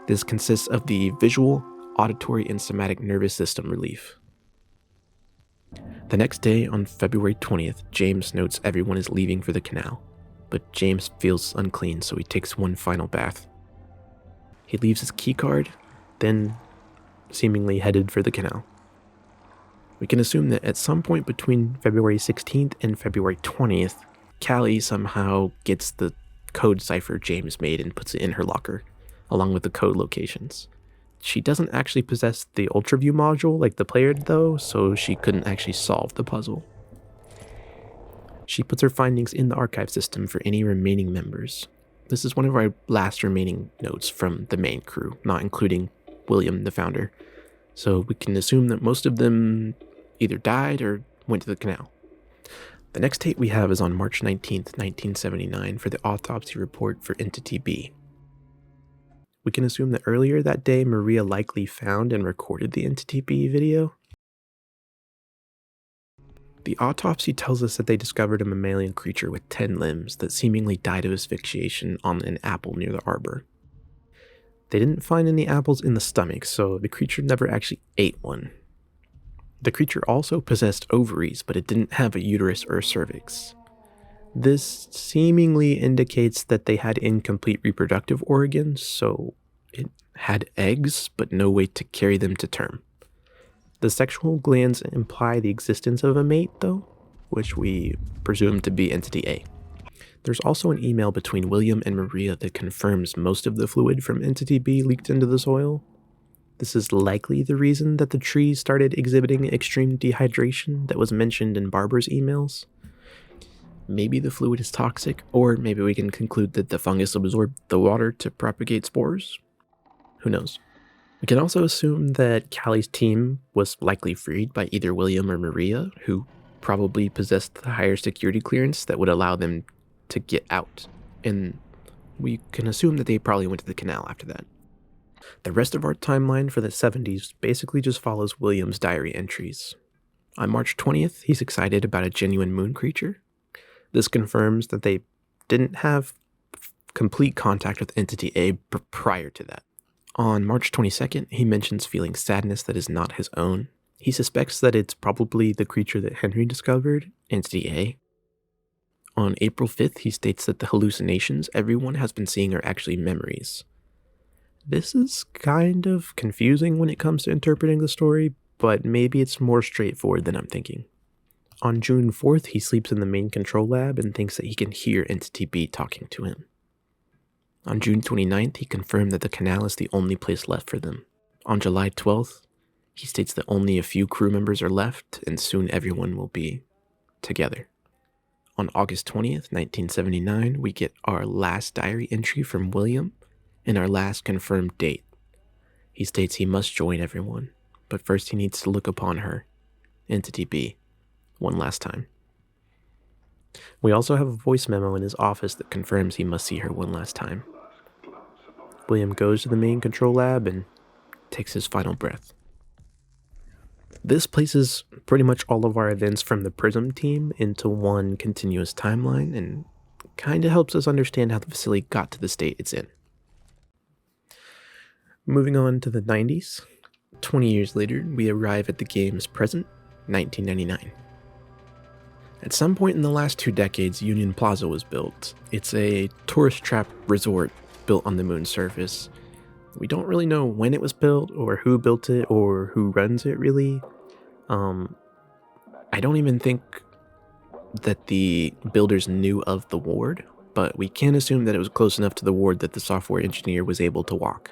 This consists of the visual, auditory, and somatic nervous system relief. The next day, on February 20th, James notes everyone is leaving for the canal, but James feels unclean, so he takes one final bath. He leaves his keycard, then seemingly headed for the canal. We can assume that at some point between February 16th and February 20th, Callie somehow gets the code cipher James made and puts it in her locker, along with the code locations. She doesn't actually possess the UltraView module like the player did though, so she couldn't actually solve the puzzle. She puts her findings in the archive system for any remaining members. This is one of our last remaining notes from the main crew, not including William, the founder. So we can assume that most of them either died or went to the canal. The next date we have is on March 19th, 1979 for the autopsy report for Entity B. We can assume that earlier that day Maria likely found and recorded the Entity B video. The autopsy tells us that they discovered a mammalian creature with 10 limbs that seemingly died of asphyxiation on an apple near the arbor. They didn't find any apples in the stomach, so the creature never actually ate one. The creature also possessed ovaries, but it didn't have a uterus or a cervix. This seemingly indicates that they had incomplete reproductive organs, so it had eggs, but no way to carry them to term. The sexual glands imply the existence of a mate, though, which we presume to be Entity A. There's also an email between William and Maria that confirms most of the fluid from Entity B leaked into the soil. This is likely the reason that the trees started exhibiting extreme dehydration that was mentioned in Barbara's emails. Maybe the fluid is toxic, or maybe we can conclude that the fungus absorbed the water to propagate spores. Who knows? We can also assume that Callie's team was likely freed by either William or Maria, who probably possessed the higher security clearance that would allow them to get out, and we can assume that they probably went to the canal after that. The rest of our timeline for the 70s basically just follows William's diary entries. On March 20th, he's excited about a genuine moon creature. This confirms that they didn't have complete contact with Entity A prior to that. On March 22nd, he mentions feeling sadness that is not his own. He suspects that it's probably the creature that Henry discovered, Entity A. On April 5th, he states that the hallucinations everyone has been seeing are actually memories. This is kind of confusing when it comes to interpreting the story, but maybe it's more straightforward than I'm thinking. On June 4th, he sleeps in the main control lab and thinks that he can hear Entity B talking to him. On June 29th, he confirmed that the canal is the only place left for them. On July 12th, he states that only a few crew members are left, and soon everyone will be together. On August 20th, 1979, we get our last diary entry from William and our last confirmed date. He states he must join everyone, but first he needs to look upon her, Entity B, one last time. We also have a voice memo in his office that confirms he must see her one last time. William goes to the main control lab and takes his final breath. This places pretty much all of our events from the Prism team into one continuous timeline and kind of helps us understand how the facility got to the state it's in. Moving on to the 90s, 20 years later, we arrive at the game's present, 1999. At some point in the last 2 decades, Union Plaza was built. It's a tourist trap resort built on the moon's surface. We don't really know when it was built, or who built it, or who runs it, really. I don't even think that the builders knew of the ward, but we can assume that it was close enough to the ward that the software engineer was able to walk.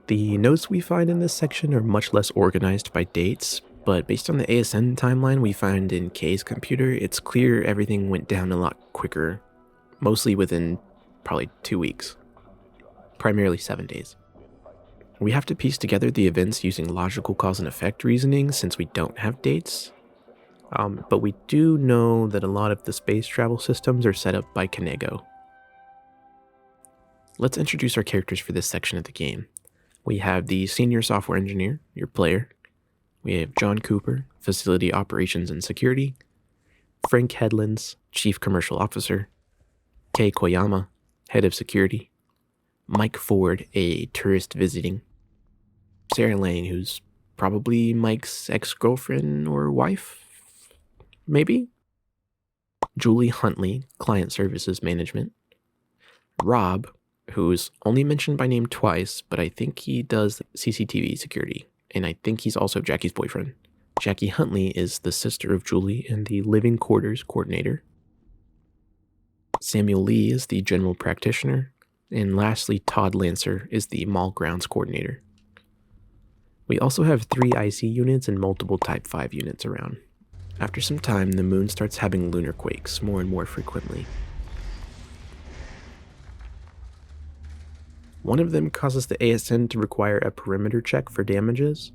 The notes we find in this section are much less organized by dates, but based on the ASN timeline we find in Kay's computer, it's clear everything went down a lot quicker, mostly within probably 2 weeks, primarily 7 days. We have to piece together the events using logical cause and effect reasoning since we don't have dates, but we do know that a lot of the space travel systems are set up by Kanego. Let's introduce our characters for this section of the game. We have the senior software engineer, your player. We have John Cooper, facility operations and security. Frank Headlands, chief commercial officer. Kei Koyama, head of security. Mike Ford, a tourist visiting. Sarah Lang, who's probably Mike's ex-girlfriend or wife, maybe? Julie Huntley, client services management. Rob, who's only mentioned by name twice, but I think he does CCTV security, and I think he's also Jackie's boyfriend. Jackie Huntley is the sister of Julie and the living quarters coordinator. Samuel Lee is the general practitioner, and lastly, Todd Lancer is the mall grounds coordinator. We also have 3 IC units and multiple Type 5 units around. After some time, the moon starts having lunar quakes more and more frequently. One of them causes the ASN to require a perimeter check for damages.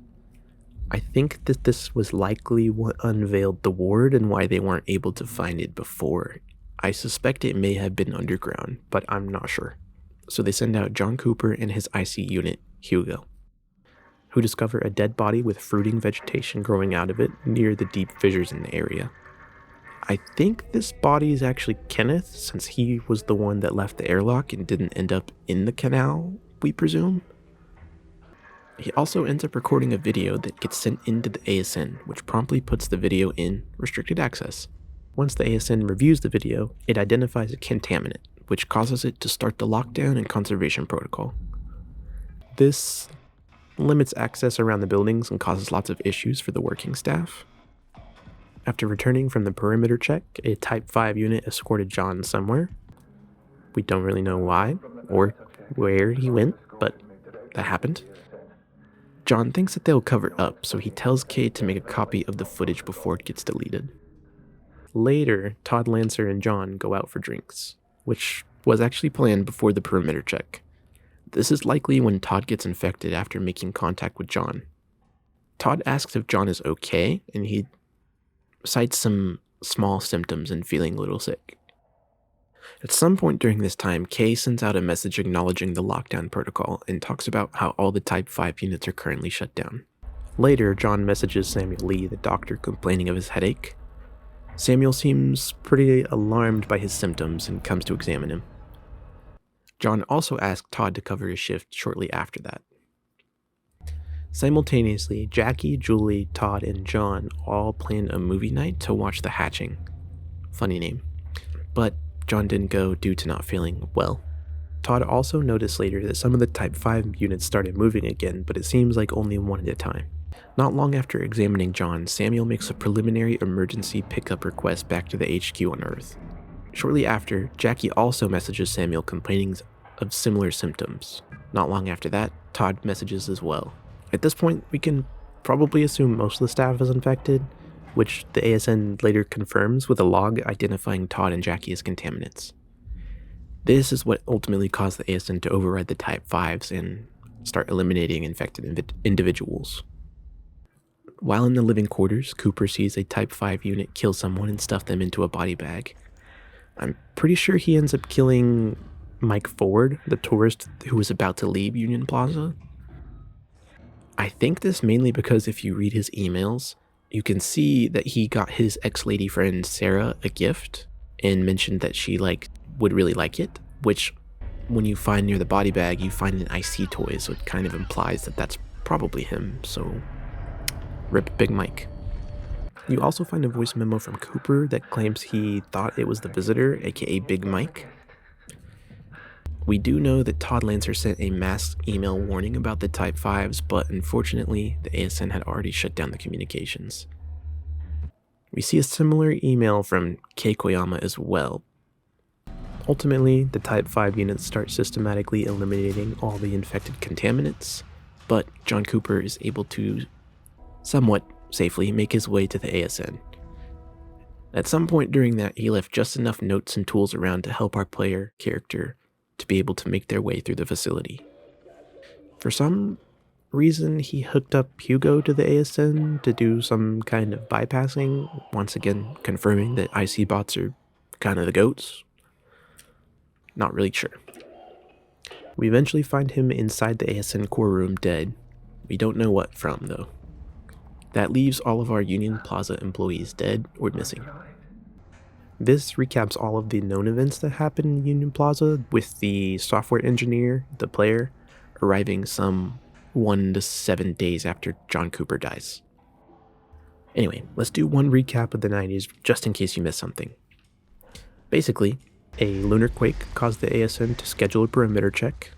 I think that this was likely what unveiled the ward and why they weren't able to find it before. I suspect it may have been underground, but I'm not sure. So they send out John Cooper and his IC unit, Hugo, who discover a dead body with fruiting vegetation growing out of it near the deep fissures in the area. I think this body is actually Kenneth, since he was the one that left the airlock and didn't end up in the canal, we presume. He also ends up recording a video that gets sent into the ASN, which promptly puts the video in restricted access. Once the ASN reviews the video, it identifies a contaminant, which causes it to start the lockdown and conservation protocol. This limits access around the buildings and causes lots of issues for the working staff. After returning from the perimeter check, a Type 5 unit escorted John somewhere. We don't really know why or where he went, but that happened. John thinks that they'll cover up, so he tells Kay to make a copy of the footage before it gets deleted. Later, Todd Lancer and John go out for drinks, which was actually planned before the perimeter check. This is likely when Todd gets infected after making contact with John. Todd asks if John is okay, and he cites some small symptoms and feeling a little sick. At some point during this time, Kay sends out a message acknowledging the lockdown protocol and talks about how all the Type 5 units are currently shut down. Later, John messages Samuel Lee, the doctor, complaining of his headache. Samuel seems pretty alarmed by his symptoms and comes to examine him. John also asked Todd to cover his shift shortly after that. Simultaneously, Jackie, Julie, Todd, and John all planned a movie night to watch The Hatching. Funny name. But John didn't go due to not feeling well. Todd also noticed later that some of the Type 5 units started moving again, but it seems like only one at a time. Not long after examining John, Samuel makes a preliminary emergency pickup request back to the HQ on Earth. Shortly after, Jackie also messages Samuel complaining of similar symptoms. Not long after that, Todd messages as well. At this point, we can probably assume most of the staff is infected, which the ASN later confirms with a log identifying Todd and Jackie as contaminants. This is what ultimately caused the ASN to override the Type 5s and start eliminating infected individuals. While in the living quarters, Cooper sees a Type 5 unit kill someone and stuff them into a body bag. I'm pretty sure he ends up killing Mike Ford, the tourist who was about to leave Union Plaza. I think this mainly because if you read his emails, you can see that he got his ex-lady friend Sarah a gift and mentioned that she would really like it, which when you find near the body bag, you find an IC toy, so it kind of implies that that's probably him, so rip Big Mike. You also find a voice memo from Cooper that claims he thought it was the visitor, aka Big Mike. We do know that Todd Lancer sent a mass email warning about the Type 5s, but unfortunately, the ASN had already shut down the communications. We see a similar email from Kei Koyama as well. Ultimately, the Type 5 units start systematically eliminating all the infected contaminants, but John Cooper is able to somewhat safely make his way to the ASN. At some point during that, he left just enough notes and tools around to help our player character to be able to make their way through the facility. For some reason, he hooked up Hugo to the ASN to do some kind of bypassing, once again confirming that IC bots are kind of the goats. Not really sure. We eventually find him inside the ASN core room dead. We don't know what from, though. That leaves all of our Union Plaza employees dead or missing. This recaps all of the known events that happened in Union Plaza, with the software engineer, the player, arriving some 1 to 7 days after John Cooper dies. Anyway, let's do one recap of the 90s just in case you missed something. Basically, a lunar quake caused the ASN to schedule a perimeter check.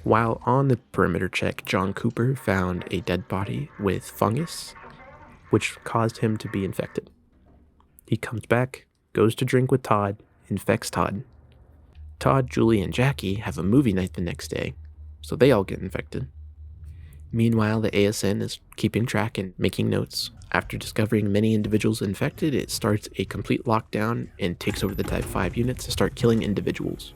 While on the perimeter check, John Cooper found a dead body with fungus, which caused him to be infected. He comes back, goes to drink with Todd, infects Todd. Todd, Julie, and Jackie have a movie night the next day, so they all get infected. Meanwhile, the ASN is keeping track and making notes. After discovering many individuals infected, it starts a complete lockdown and takes over the Type 5 units to start killing individuals.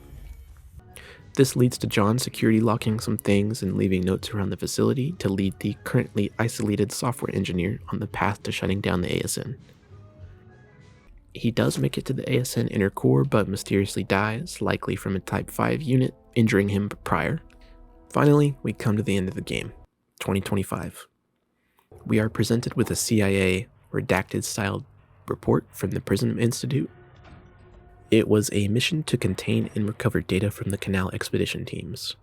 This leads to John security locking some things and leaving notes around the facility to lead the currently isolated software engineer on the path to shutting down the ASN. He does make it to the ASN inner core, but mysteriously dies, likely from a Type 5 unit injuring him prior. Finally, we come to the end of the game, 2025. We are presented with a CIA redacted styled report from the Prism Institute. It was a mission to contain and recover data from the Canal expedition teams.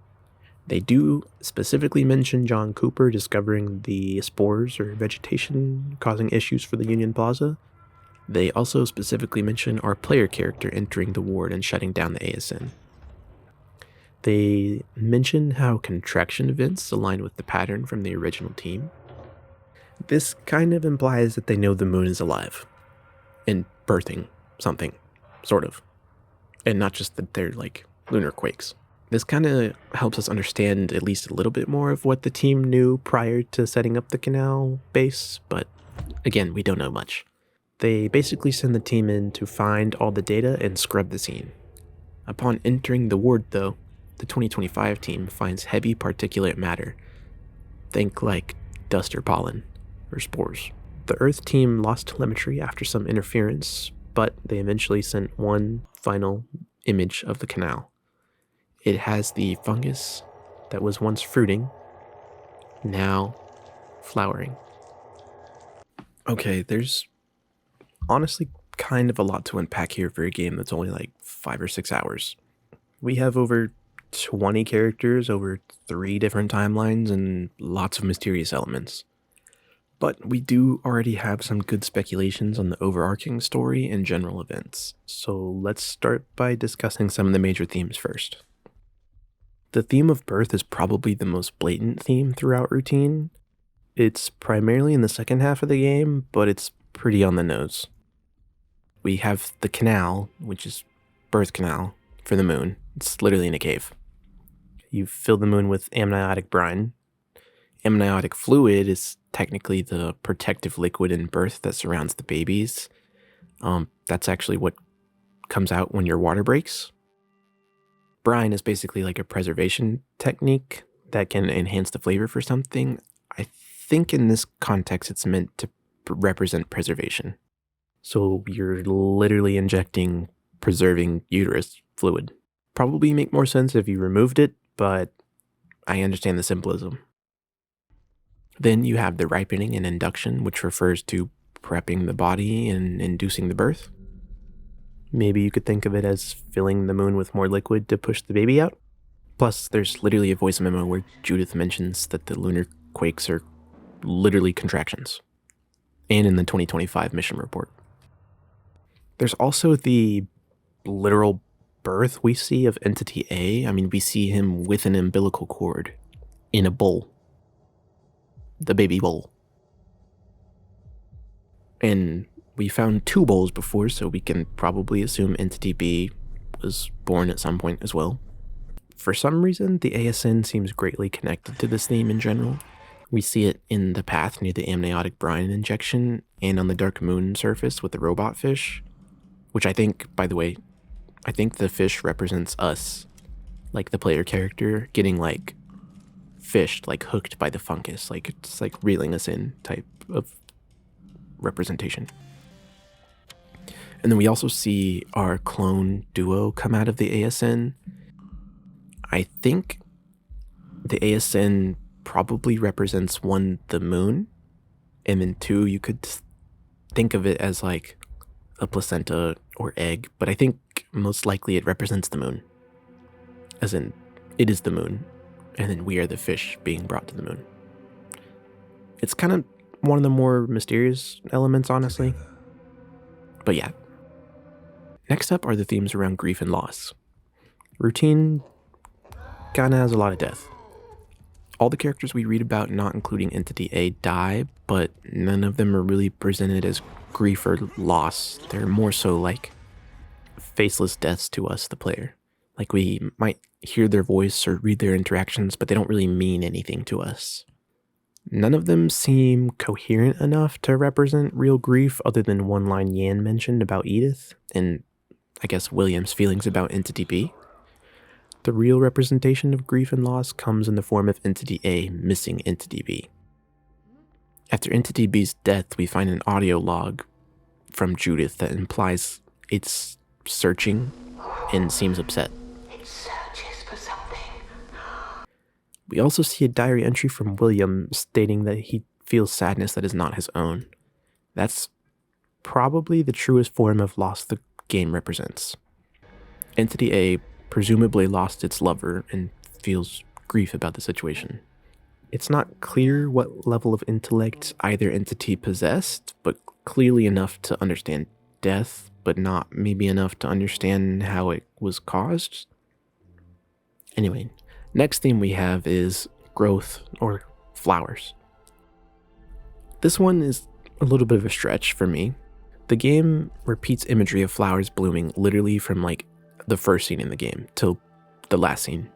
They do specifically mention John Cooper discovering the spores or vegetation causing issues for the Union Plaza. They also specifically mention our player character entering the ward and shutting down the ASN. They mention how contraction events align with the pattern from the original team. This kind of implies that they know the moon is alive and birthing something, sort of. And not just that they're lunar quakes. This kind of helps us understand at least a little bit more of what the team knew prior to setting up the Canal base, but again, we don't know much. They basically send the team in to find all the data and scrub the scene. Upon entering the ward, though, the 2025 team finds heavy particulate matter. Think dust or pollen, or spores. The Earth team lost telemetry after some interference, but they eventually sent one final image of the Canal. It has the fungus that was once fruiting, now flowering. Okay, there's honestly kind of a lot to unpack here for a game that's only 5 or 6 hours. We have over 20 characters, over 3 different timelines, and lots of mysterious elements. But we do already have some good speculations on the overarching story and general events, so let's start by discussing some of the major themes first. The theme of birth is probably the most blatant theme throughout Routine. It's primarily in the second half of the game, but it's pretty on the nose. We have the canal, which is birth canal, for the moon. It's literally in a cave. You fill the moon with amniotic brine. Amniotic fluid is technically the protective liquid in birth that surrounds the babies. That's actually what comes out when your water breaks. Brine is basically a preservation technique that can enhance the flavor for something. I think in this context it's meant to represent preservation. So you're literally injecting preserving uterus fluid. Probably make more sense if you removed it, but I understand the symbolism. Then you have the ripening and induction, which refers to prepping the body and inducing the birth. Maybe you could think of it as filling the moon with more liquid to push the baby out. Plus, there's literally a voice memo where Judith mentions that the lunar quakes are literally contractions. And in the 2025 mission report. There's also the literal birth we see of Entity A. I mean, we see him with an umbilical cord in a bowl. The baby bowl. And we found 2 bowls before, so we can probably assume Entity B was born at some point as well. For some reason, the ASN seems greatly connected to this theme in general. We see it in the path near the amniotic brine injection and on the dark moon surface with the robot fish, which I think, by the way, I think the fish represents us, like the player character getting like fished, like hooked by the fungus, like it's like reeling us in type of representation. And then we also see our clone duo come out of the ASN. I think the ASN probably represents 1, the moon, and then 2, you could think of it as like a placenta or egg, but I think most likely it represents the moon, as in it is the moon, and then we are the fish being brought to the moon. It's kind of one of the more mysterious elements, honestly. But yeah. Next up are the themes around grief and loss. Routine kinda has a lot of death. All the characters we read about, not including Entity A, die, but none of them are really presented as grief or loss. They're more so like faceless deaths to us, the player. Like we might hear their voice or read their interactions, but they don't really mean anything to us. None of them seem coherent enough to represent real grief other than one line Yan mentioned about Edith, and I guess William's feelings about Entity B. The real representation of grief and loss comes in the form of Entity A missing Entity B. After Entity B's death, we find an audio log from Judith that implies it's searching and seems upset. It searches for something. We also see a diary entry from William stating that he feels sadness that is not his own. That's probably the truest form of loss the game represents. Entity A presumably lost its lover and feels grief about the situation. It's not clear what level of intellect either entity possessed, but clearly enough to understand death, but not maybe enough to understand how it was caused. Anyway, next theme we have is growth or flowers. This one is a little bit of a stretch for me. The game repeats imagery of flowers blooming literally from like the first scene in the game till the last scene.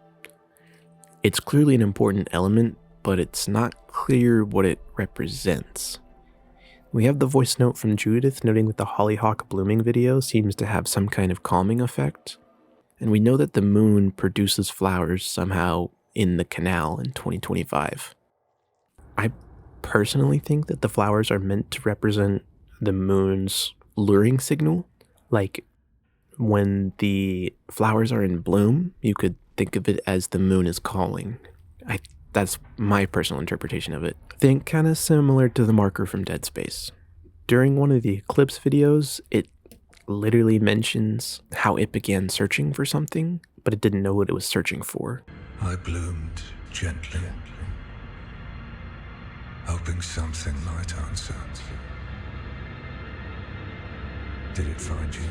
It's clearly an important element, but it's not clear what it represents. We have the voice note from Judith noting that the hollyhock blooming video seems to have some kind of calming effect, and we know that the moon produces flowers somehow in the canal in 2025. I personally think that the flowers are meant to represent the moon's luring signal. Like when the flowers are in bloom, you could think of it as the moon is calling. That's my personal interpretation of it. Think kind of similar to the marker from Dead Space. During one of the Eclipse videos, it literally mentions how it began searching for something, but it didn't know what it was searching for. I bloomed gently, hoping something might answer. Did it find you?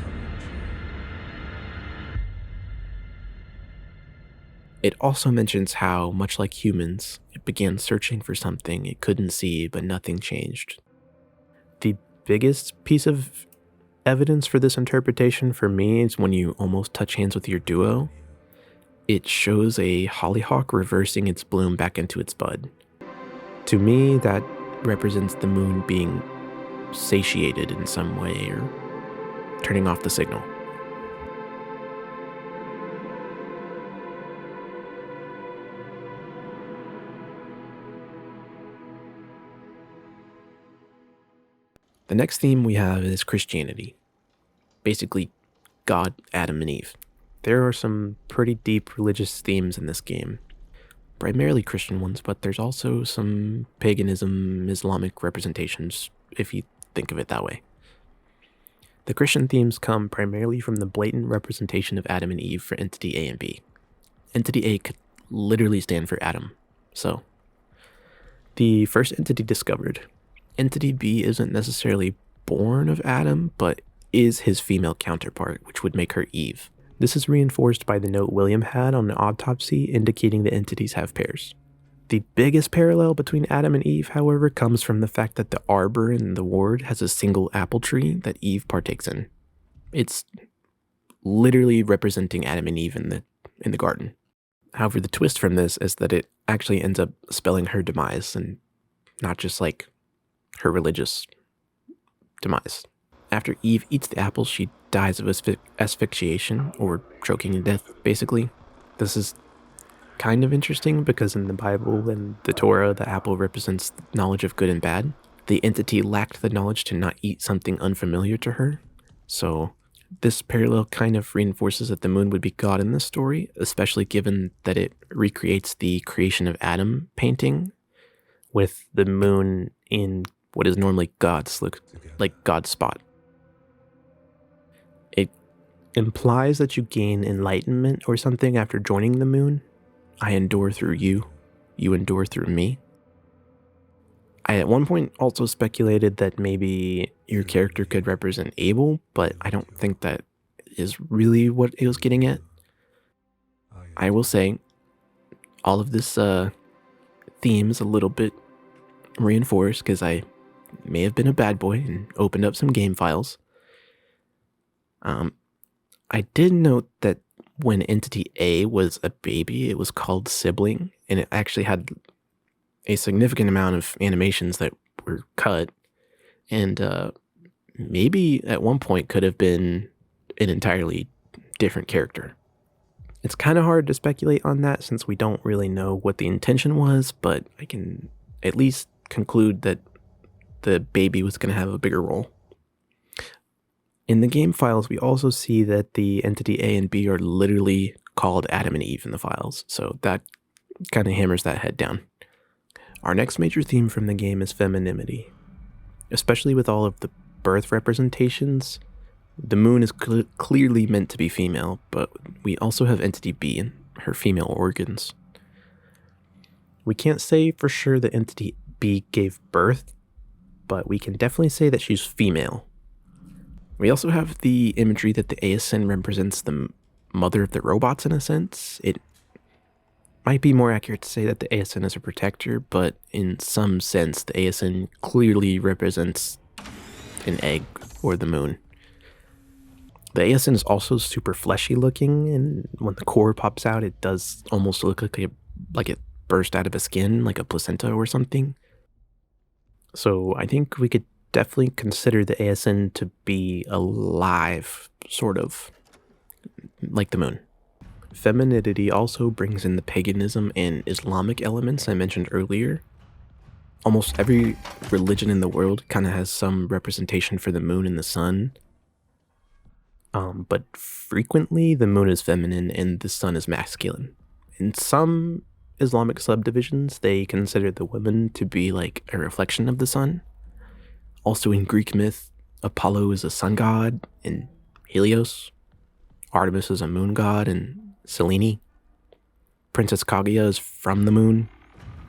It also mentions how, much like humans, it began searching for something it couldn't see, but nothing changed. The biggest piece of evidence for this interpretation for me is when you almost touch hands with your duo. It shows a hollyhock reversing its bloom back into its bud. To me, that represents the moon being satiated in some way or turning off the signal. The next theme we have is Christianity. Basically, God, Adam, and Eve. There are some pretty deep religious themes in this game. primarily Christian ones, but there's also some paganism, Islamic representations, if you think of it that way. The Christian themes come primarily from the blatant representation of Adam and Eve for entity A and B. Entity A could literally stand for Adam, so the first entity discovered. Entity B isn't necessarily born of Adam, but is his female counterpart, which would make her Eve. This is reinforced by the note William had on the autopsy indicating the entities have pairs. The biggest parallel between Adam and Eve, however, comes from the fact that the arbor in the ward has a single apple tree that Eve partakes in. It's literally representing Adam and Eve in the garden. However, the twist from this is that it actually ends up spelling her demise and not just like her religious demise. After Eve eats the apple, she dies of asphyxiation, or choking to death, basically. This is kind of interesting because in the Bible and the Torah, the apple represents knowledge of good and bad. The entity lacked the knowledge to not eat something unfamiliar to her. So this parallel kind of reinforces that the moon would be God in this story, especially given that it recreates the creation of Adam painting with the moon in what is normally God's, like God's spot. It implies that you gain enlightenment or something after joining the moon. I endure through you, you endure through me. I at one point also speculated that maybe your character could represent Abel, but I don't think that is really what it was getting at. I will say, all of this theme is a little bit reinforced because I may have been a bad boy and opened up some game files. I did note that when entity A was a baby, it was called sibling, and it actually had a significant amount of animations that were cut, and maybe at one point could have been an entirely different character. It's kind of hard to speculate on that since we don't really know what the intention was, but I can at least conclude that the baby was going to have a bigger role. In the game files, we also see that the entity A and B are literally called Adam and Eve in the files, so that kind of hammers that head down. Our next major theme from the game is femininity. Especially with all of the birth representations, the moon is clearly meant to be female, but we also have entity B and her female organs. We can't say for sure that entity B gave birth, but we can definitely say that she's female. We also have the imagery that the ASN represents the mother of the robots in a sense. It might be more accurate to say that the ASN is a protector, but in some sense, the ASN clearly represents an egg or the moon. The ASN is also super fleshy looking, and when the core pops out, it does almost look like it burst out of a skin, like a placenta or something. So I think we could definitely consider the ASN to be alive, sort of, like the moon. Femininity also brings in the paganism and Islamic elements I mentioned earlier. Almost every religion in the world kind of has some representation for the moon and the sun. But frequently the moon is feminine and the sun is masculine. In some Islamic subdivisions, they consider the woman to be like a reflection of the sun. Also in Greek myth, Apollo is a sun god in Helios. Artemis is a moon god in Selene. Princess Kaguya is from the moon.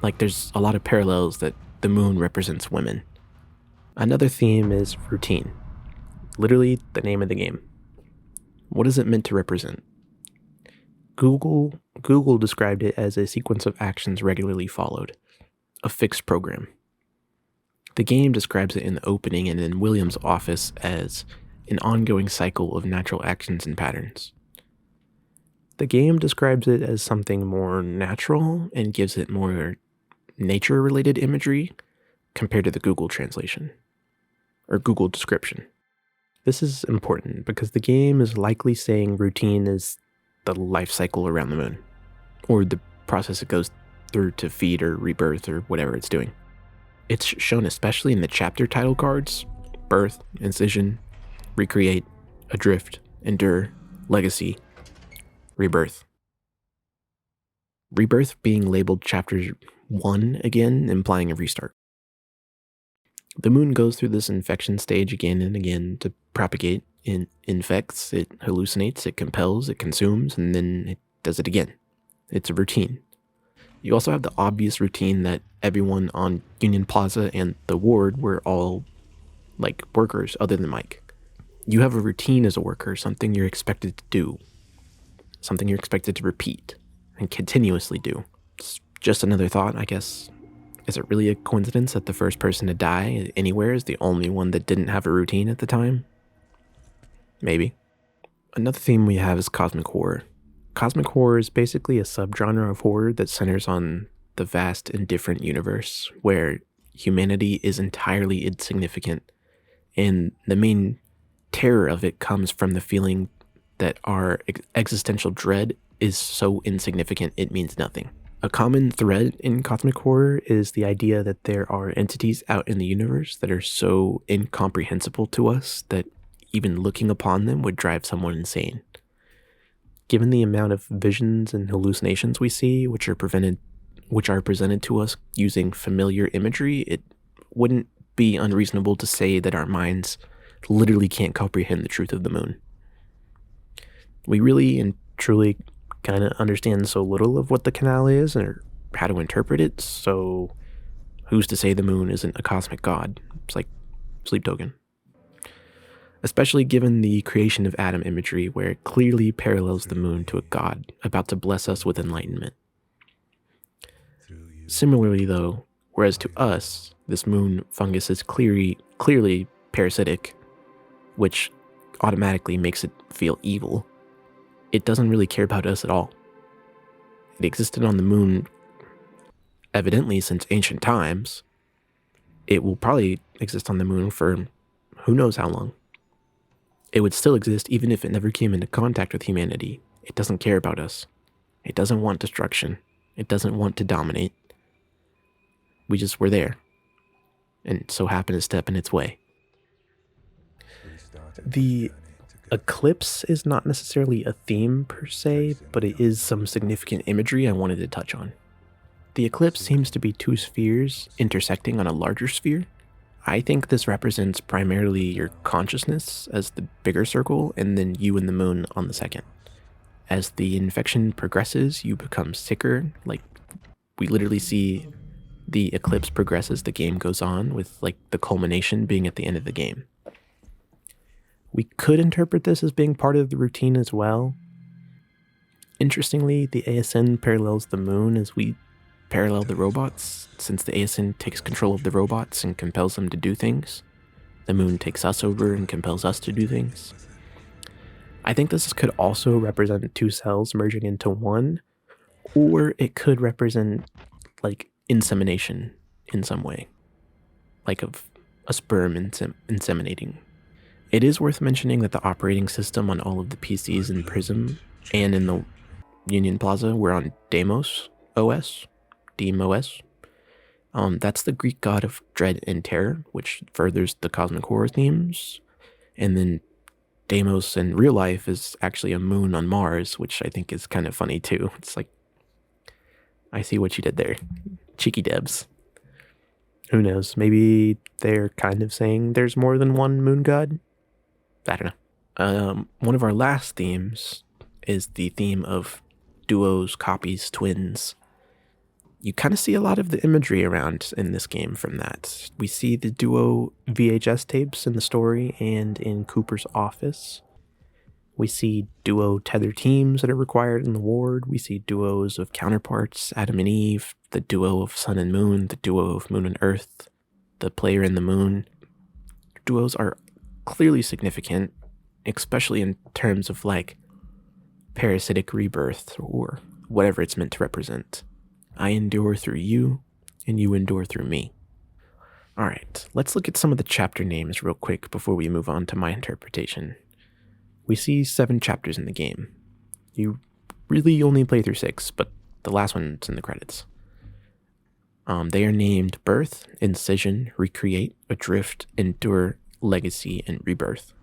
Like, there's a lot of parallels that the moon represents women. Another theme is routine. Literally the name of the game. What is it meant to represent? Google described it as a sequence of actions regularly followed. A fixed program. The game describes it in the opening and in William's office as an ongoing cycle of natural actions and patterns. The game describes it as something more natural and gives it more nature-related imagery compared to the Google translation, or Google description. This is important because the game is likely saying routine is the life cycle around the moon, or the process it goes through to feed or rebirth or whatever it's doing. It's shown especially in the chapter title cards: birth, incision, recreate, adrift, endure, legacy, rebirth. Rebirth being labeled Chapter 1 again, implying a restart. The moon goes through this infection stage again and again to propagate. It infects, it hallucinates, it compels, it consumes, and then it does it again. It's a routine. You also have the obvious routine that everyone on Union Plaza and the ward were all like workers other than Mike. You have a routine as a worker, something you're expected to do, something you're expected to repeat and continuously do. It's just another thought, I guess. Is it really a coincidence that the first person to die anywhere is the only one that didn't have a routine at the time? Maybe. Another theme we have is cosmic horror. Cosmic horror is basically a subgenre of horror that centers on the vast and different universe where humanity is entirely insignificant, and the main terror of it comes from the feeling that our existential dread is so insignificant it means nothing. A common thread in cosmic horror is the idea that there are entities out in the universe that are so incomprehensible to us that even looking upon them would drive someone insane. Given the amount of visions and hallucinations we see, which are presented to us using familiar imagery, it wouldn't be unreasonable to say that our minds literally can't comprehend the truth of the moon. We really and truly kind of understand so little of what the canal is or how to interpret it, so who's to say the moon isn't a cosmic god? It's like sleep token. Especially given the creation of Adam imagery, where it clearly parallels the moon to a god about to bless us with enlightenment. Similarly though, whereas to us, this moon fungus is clearly parasitic, which automatically makes it feel evil, it doesn't really care about us at all. It existed on the moon evidently since ancient times. It will probably exist on the moon for who knows how long. It would still exist even if it never came into contact with humanity. It doesn't care about us. It doesn't want destruction. It doesn't want to dominate. We just were there, and so happened to step in its way. The eclipse is not necessarily a theme per se, but it is some significant imagery I wanted to touch on. The eclipse seems to be two spheres intersecting on a larger sphere. I think this represents primarily your consciousness as the bigger circle, and then you and the moon on the second. As the infection progresses, you become sicker. Like, we literally see the eclipse progress as the game goes on, with like the culmination being at the end of the game. We could interpret this as being part of the routine as well. Interestingly, the ASN parallels the moon as we parallel the robots, since the ASN takes control of the robots and compels them to do things. The moon takes us over and compels us to do things. I think this could also represent two cells merging into one, or it could represent like insemination in some way, like of a sperm inseminating. It is worth mentioning that the operating system on all of the PCs in Prism and in the Union Plaza were on Deimos OS. That's the Greek god of dread and terror, which furthers the cosmic horror themes. And then Deimos in real life is actually a moon on Mars, which I think is kind of funny too. It's like, I see what you did there. Cheeky Debs. Who knows? Maybe they're kind of saying there's more than one moon god? I don't know. One of our last themes is the theme of duos, copies, twins. You kind of see a lot of the imagery around in this game from that. We see the duo VHS tapes in the story and in Cooper's office. We see duo tether teams that are required in the ward. We see duos of counterparts, Adam and Eve, the duo of Sun and Moon, the duo of Moon and Earth, the player in the moon. Duos are clearly significant, especially in terms of like parasitic rebirth or whatever it's meant to represent. I endure through you, and you endure through me. Alright, let's look at some of the chapter names real quick before we move on to my interpretation. We see 7 chapters in the game. You really only play through 6, but the last one's in the credits. They are named Birth, Incision, Recreate, Adrift, Endure, Legacy, and Rebirth.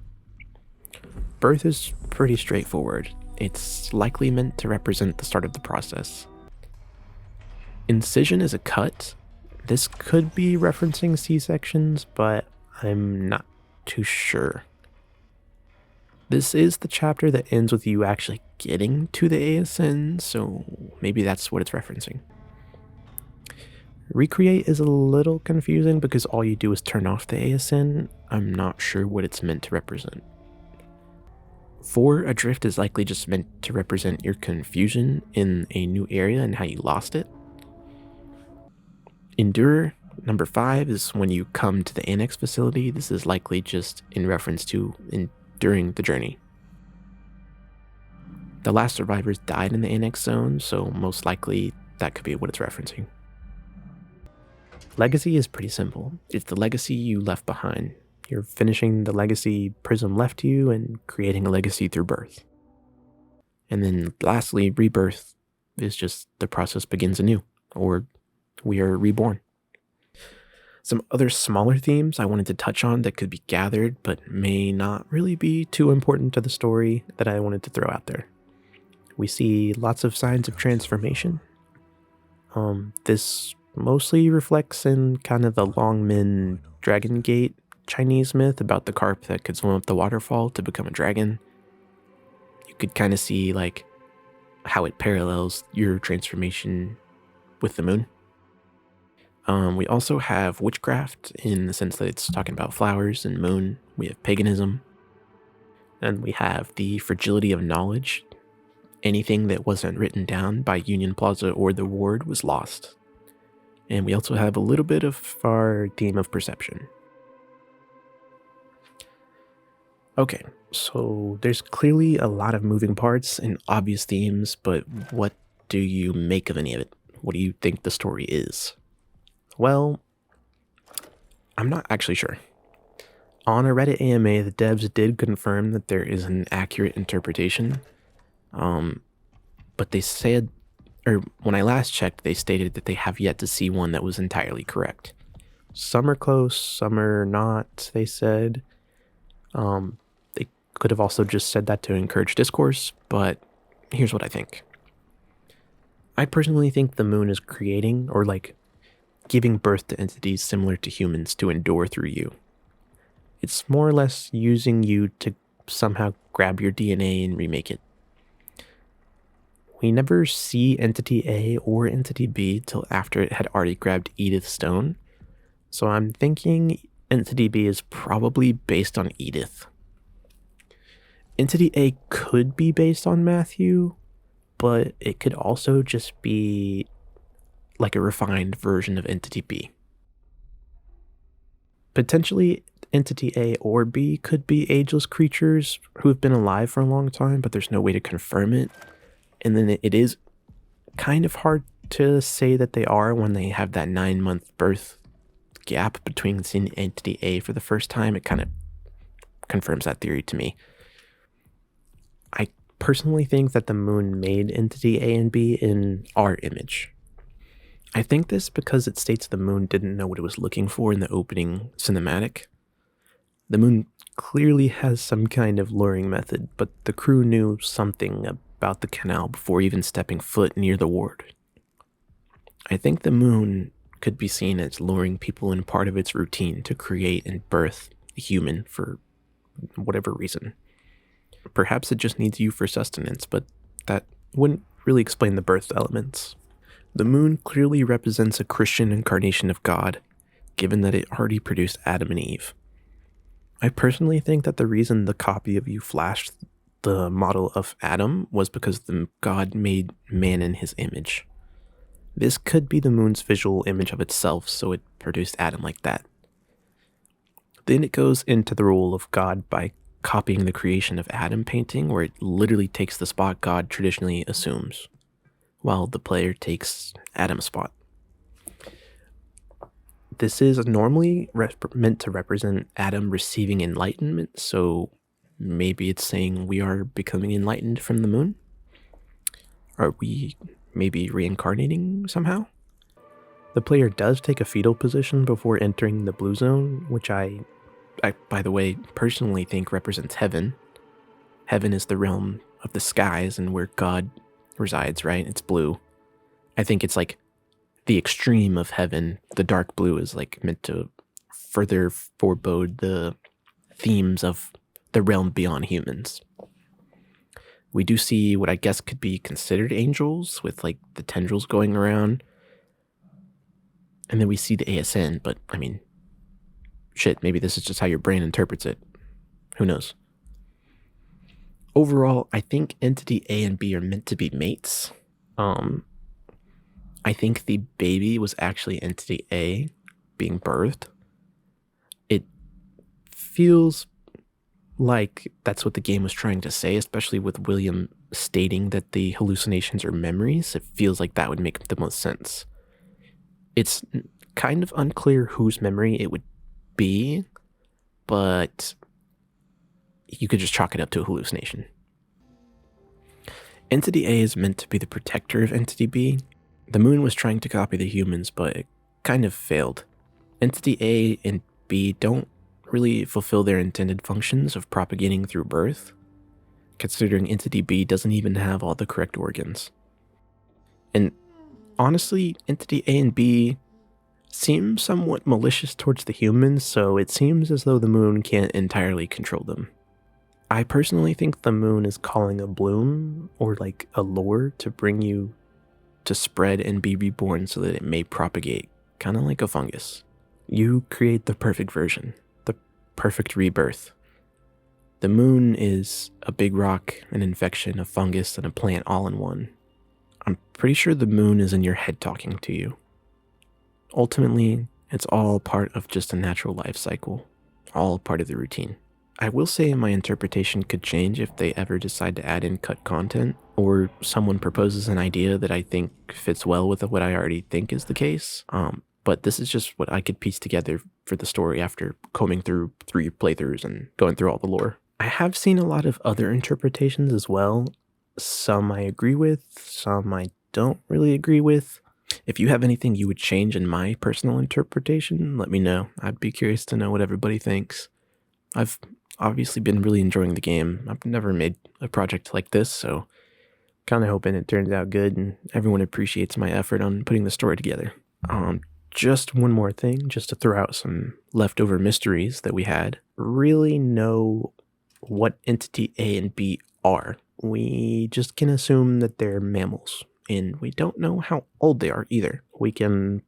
Birth is pretty straightforward. It's likely meant to represent the start of the process. Incision is a cut. This could be referencing C-sections, but I'm not too sure. This is the chapter that ends with you actually getting to the ASN, so maybe that's what it's referencing. Recreate is a little confusing because all you do is turn off the ASN. I'm not sure what it's meant to represent. 4 Adrift is likely just meant to represent your confusion in a new area and how you lost it. Endure, number 5, is when you come to the annex facility. This is likely just in reference to enduring the journey. The last survivors died in the annex zone, so most likely that could be what it's referencing. Legacy is pretty simple. It's the legacy you left behind. You're finishing the legacy Prism left you and creating a legacy through birth. And then lastly, rebirth is just the process begins anew, or we are reborn. Some other smaller themes I wanted to touch on that could be gathered but may not really be too important to the story that I wanted to throw out there. We see lots of signs of transformation. This mostly reflects in kind of the Longmen Dragon Gate Chinese myth about the carp that could swim up the waterfall to become a dragon. You could kind of see like how it parallels your transformation with the moon. We also have witchcraft in the sense that it's talking about flowers and moon. We have paganism. And we have the fragility of knowledge. Anything that wasn't written down by Union Plaza or the Ward was lost. And we also have a little bit of our theme of perception. Okay, so there's clearly a lot of moving parts and obvious themes, but what do you make of any of it? What do you think the story is? Well, I'm not actually sure. On a Reddit AMA, the devs did confirm that there is an accurate interpretation, but they said, or when I last checked, they stated that they have yet to see one that was entirely correct. Some are close, some are not, they said. They could have also just said that to encourage discourse, but here's what I think. I personally think the moon is creating, or like giving birth to entities similar to humans to endure through you. It's more or less using you to somehow grab your DNA and remake it. We never see Entity A or Entity B till after it had already grabbed Edith Stone, so I'm thinking Entity B is probably based on Edith. Entity A could be based on Matthew, but it could also just be like a refined version of Entity B. Potentially, Entity A or B could be ageless creatures who have been alive for a long time, but there's no way to confirm it. And then it is kind of hard to say that they are when they have that 9-month birth gap between seeing Entity A for the first time. It kind of confirms that theory to me. I personally think that the moon made Entity A and B in our image. I think this because it states the moon didn't know what it was looking for in the opening cinematic. The moon clearly has some kind of luring method, but the crew knew something about the canal before even stepping foot near the ward. I think the moon could be seen as luring people in part of its routine to create and birth a human for whatever reason. Perhaps it just needs you for sustenance, but that wouldn't really explain the birth elements. The moon clearly represents a Christian incarnation of God, given that it already produced Adam and Eve. I personally think that the reason the copy of you flashed the model of Adam was because the God made man in his image. This could be the moon's visual image of itself, so it produced Adam like that. Then it goes into the role of God by copying the creation of Adam painting, where it literally takes the spot God traditionally assumes, while the player takes Adam's spot. This is normally meant to represent Adam receiving enlightenment, so maybe it's saying we are becoming enlightened from the moon? Are we maybe reincarnating somehow? The player does take a fetal position before entering the blue zone, which I by the way, personally think represents heaven. Heaven is the realm of the skies and where God resides, right? It's blue. I think it's like the extreme of heaven. The dark blue is like meant to further forebode the themes of the realm beyond humans. We do see what I guess could be considered angels with like the tendrils going around. And then we see the ASN, but I mean, shit, maybe this is just how your brain interprets it. Who knows? Overall, I think entity A and B are meant to be mates. I think the baby was actually entity A being birthed. It feels like that's what the game was trying to say, especially with William stating that the hallucinations are memories. It feels like that would make the most sense. It's kind of unclear whose memory it would be, but you could just chalk it up to a hallucination. Entity A is meant to be the protector of Entity B. The moon was trying to copy the humans, but it kind of failed. Entity A and B don't really fulfill their intended functions of propagating through birth, considering Entity B doesn't even have all the correct organs. And honestly, Entity A and B seem somewhat malicious towards the humans, so it seems as though the moon can't entirely control them. I personally think the moon is calling a bloom or like a lure to bring you to spread and be reborn so that it may propagate, kind of like a fungus. You create the perfect version, the perfect rebirth. The moon is a big rock, an infection, a fungus, and a plant all in one. I'm pretty sure the moon is in your head talking to you. Ultimately, it's all part of just a natural life cycle, all part of the routine. I will say my interpretation could change if they ever decide to add in cut content, or someone proposes an idea that I think fits well with what I already think is the case. But this is just what I could piece together for the story after combing through 3 playthroughs and going through all the lore. I have seen a lot of other interpretations as well. Some I agree with, some I don't really agree with. If you have anything you would change in my personal interpretation, let me know. I'd be curious to know what everybody thinks. I've obviously been really enjoying the game. I've never made a project like this, so kind of hoping it turns out good and everyone appreciates my effort on putting the story together. Just one more thing, just to throw out some leftover mysteries that we had. Really know what entity A and B are. We just can assume that they're mammals, and we don't know how old they are either. We can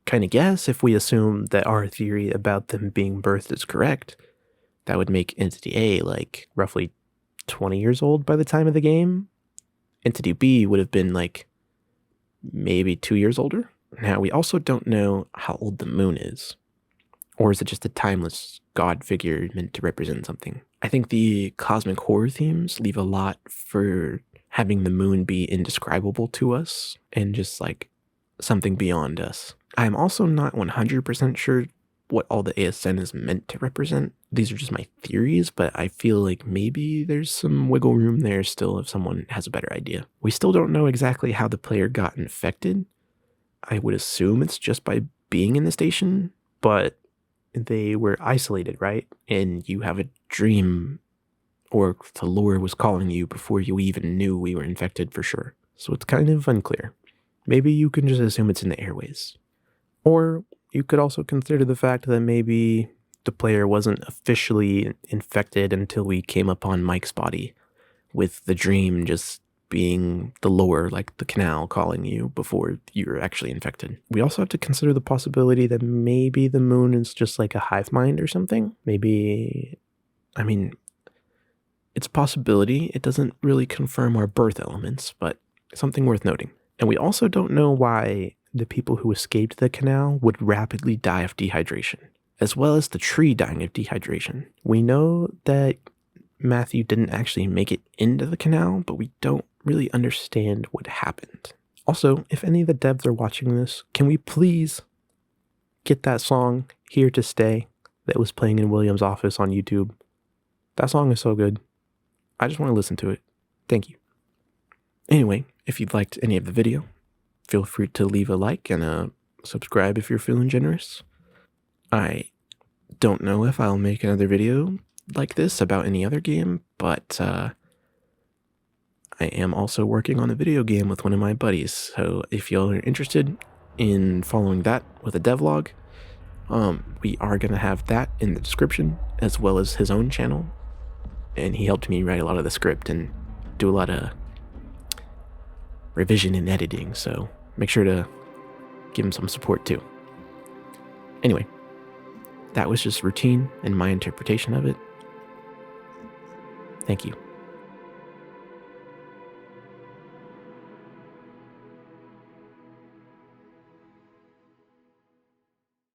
kind of guess if we assume that our theory about them being birthed is correct. That would make Entity A like roughly 20 years old by the time of the game. Entity B would have been like maybe 2 years older. Now, we also don't know how old the moon is. Or is it just a timeless god figure meant to represent something? I think the cosmic horror themes leave a lot for having the moon be indescribable to us and just like something beyond us. I'm also not 100% sure what all the ASN is meant to represent. These are just my theories, but I feel like maybe there's some wiggle room there still if someone has a better idea. We still don't know exactly how the player got infected. I would assume it's just by being in the station, but they were isolated, right? And you have a dream, or the lore was calling you before you even knew we were infected for sure. So it's kind of unclear. Maybe you can just assume it's in the airways. Or you could also consider the fact that maybe the player wasn't officially infected until we came upon Mike's body, with the dream just being the lore, like the canal calling you before you were actually infected. We also have to consider the possibility that maybe the moon is just like a hive mind or something. Maybe, I mean, it's a possibility. It doesn't really confirm our birth elements, but something worth noting. And we also don't know why the people who escaped the canal would rapidly die of dehydration, as well as the tree dying of dehydration. We know that Matthew didn't actually make it into the canal, but we don't really understand what happened. Also, if any of the devs are watching this, can we please get that song Here to Stay that was playing in William's office on YouTube? That song is so good. I just want to listen to it. Thank you. Anyway, if you liked any of the video, feel free to leave a like and subscribe if you're feeling generous. I don't know if I'll make another video like this about any other game, but I am also working on a video game with one of my buddies, so if y'all are interested, in following that with a devlog. We are going to have that in the description, as well as his own channel. And he helped me write a lot of the script and do a lot of revision and editing, so make sure to give him some support too. Anyway, that was just routine and my interpretation of it. Thank you.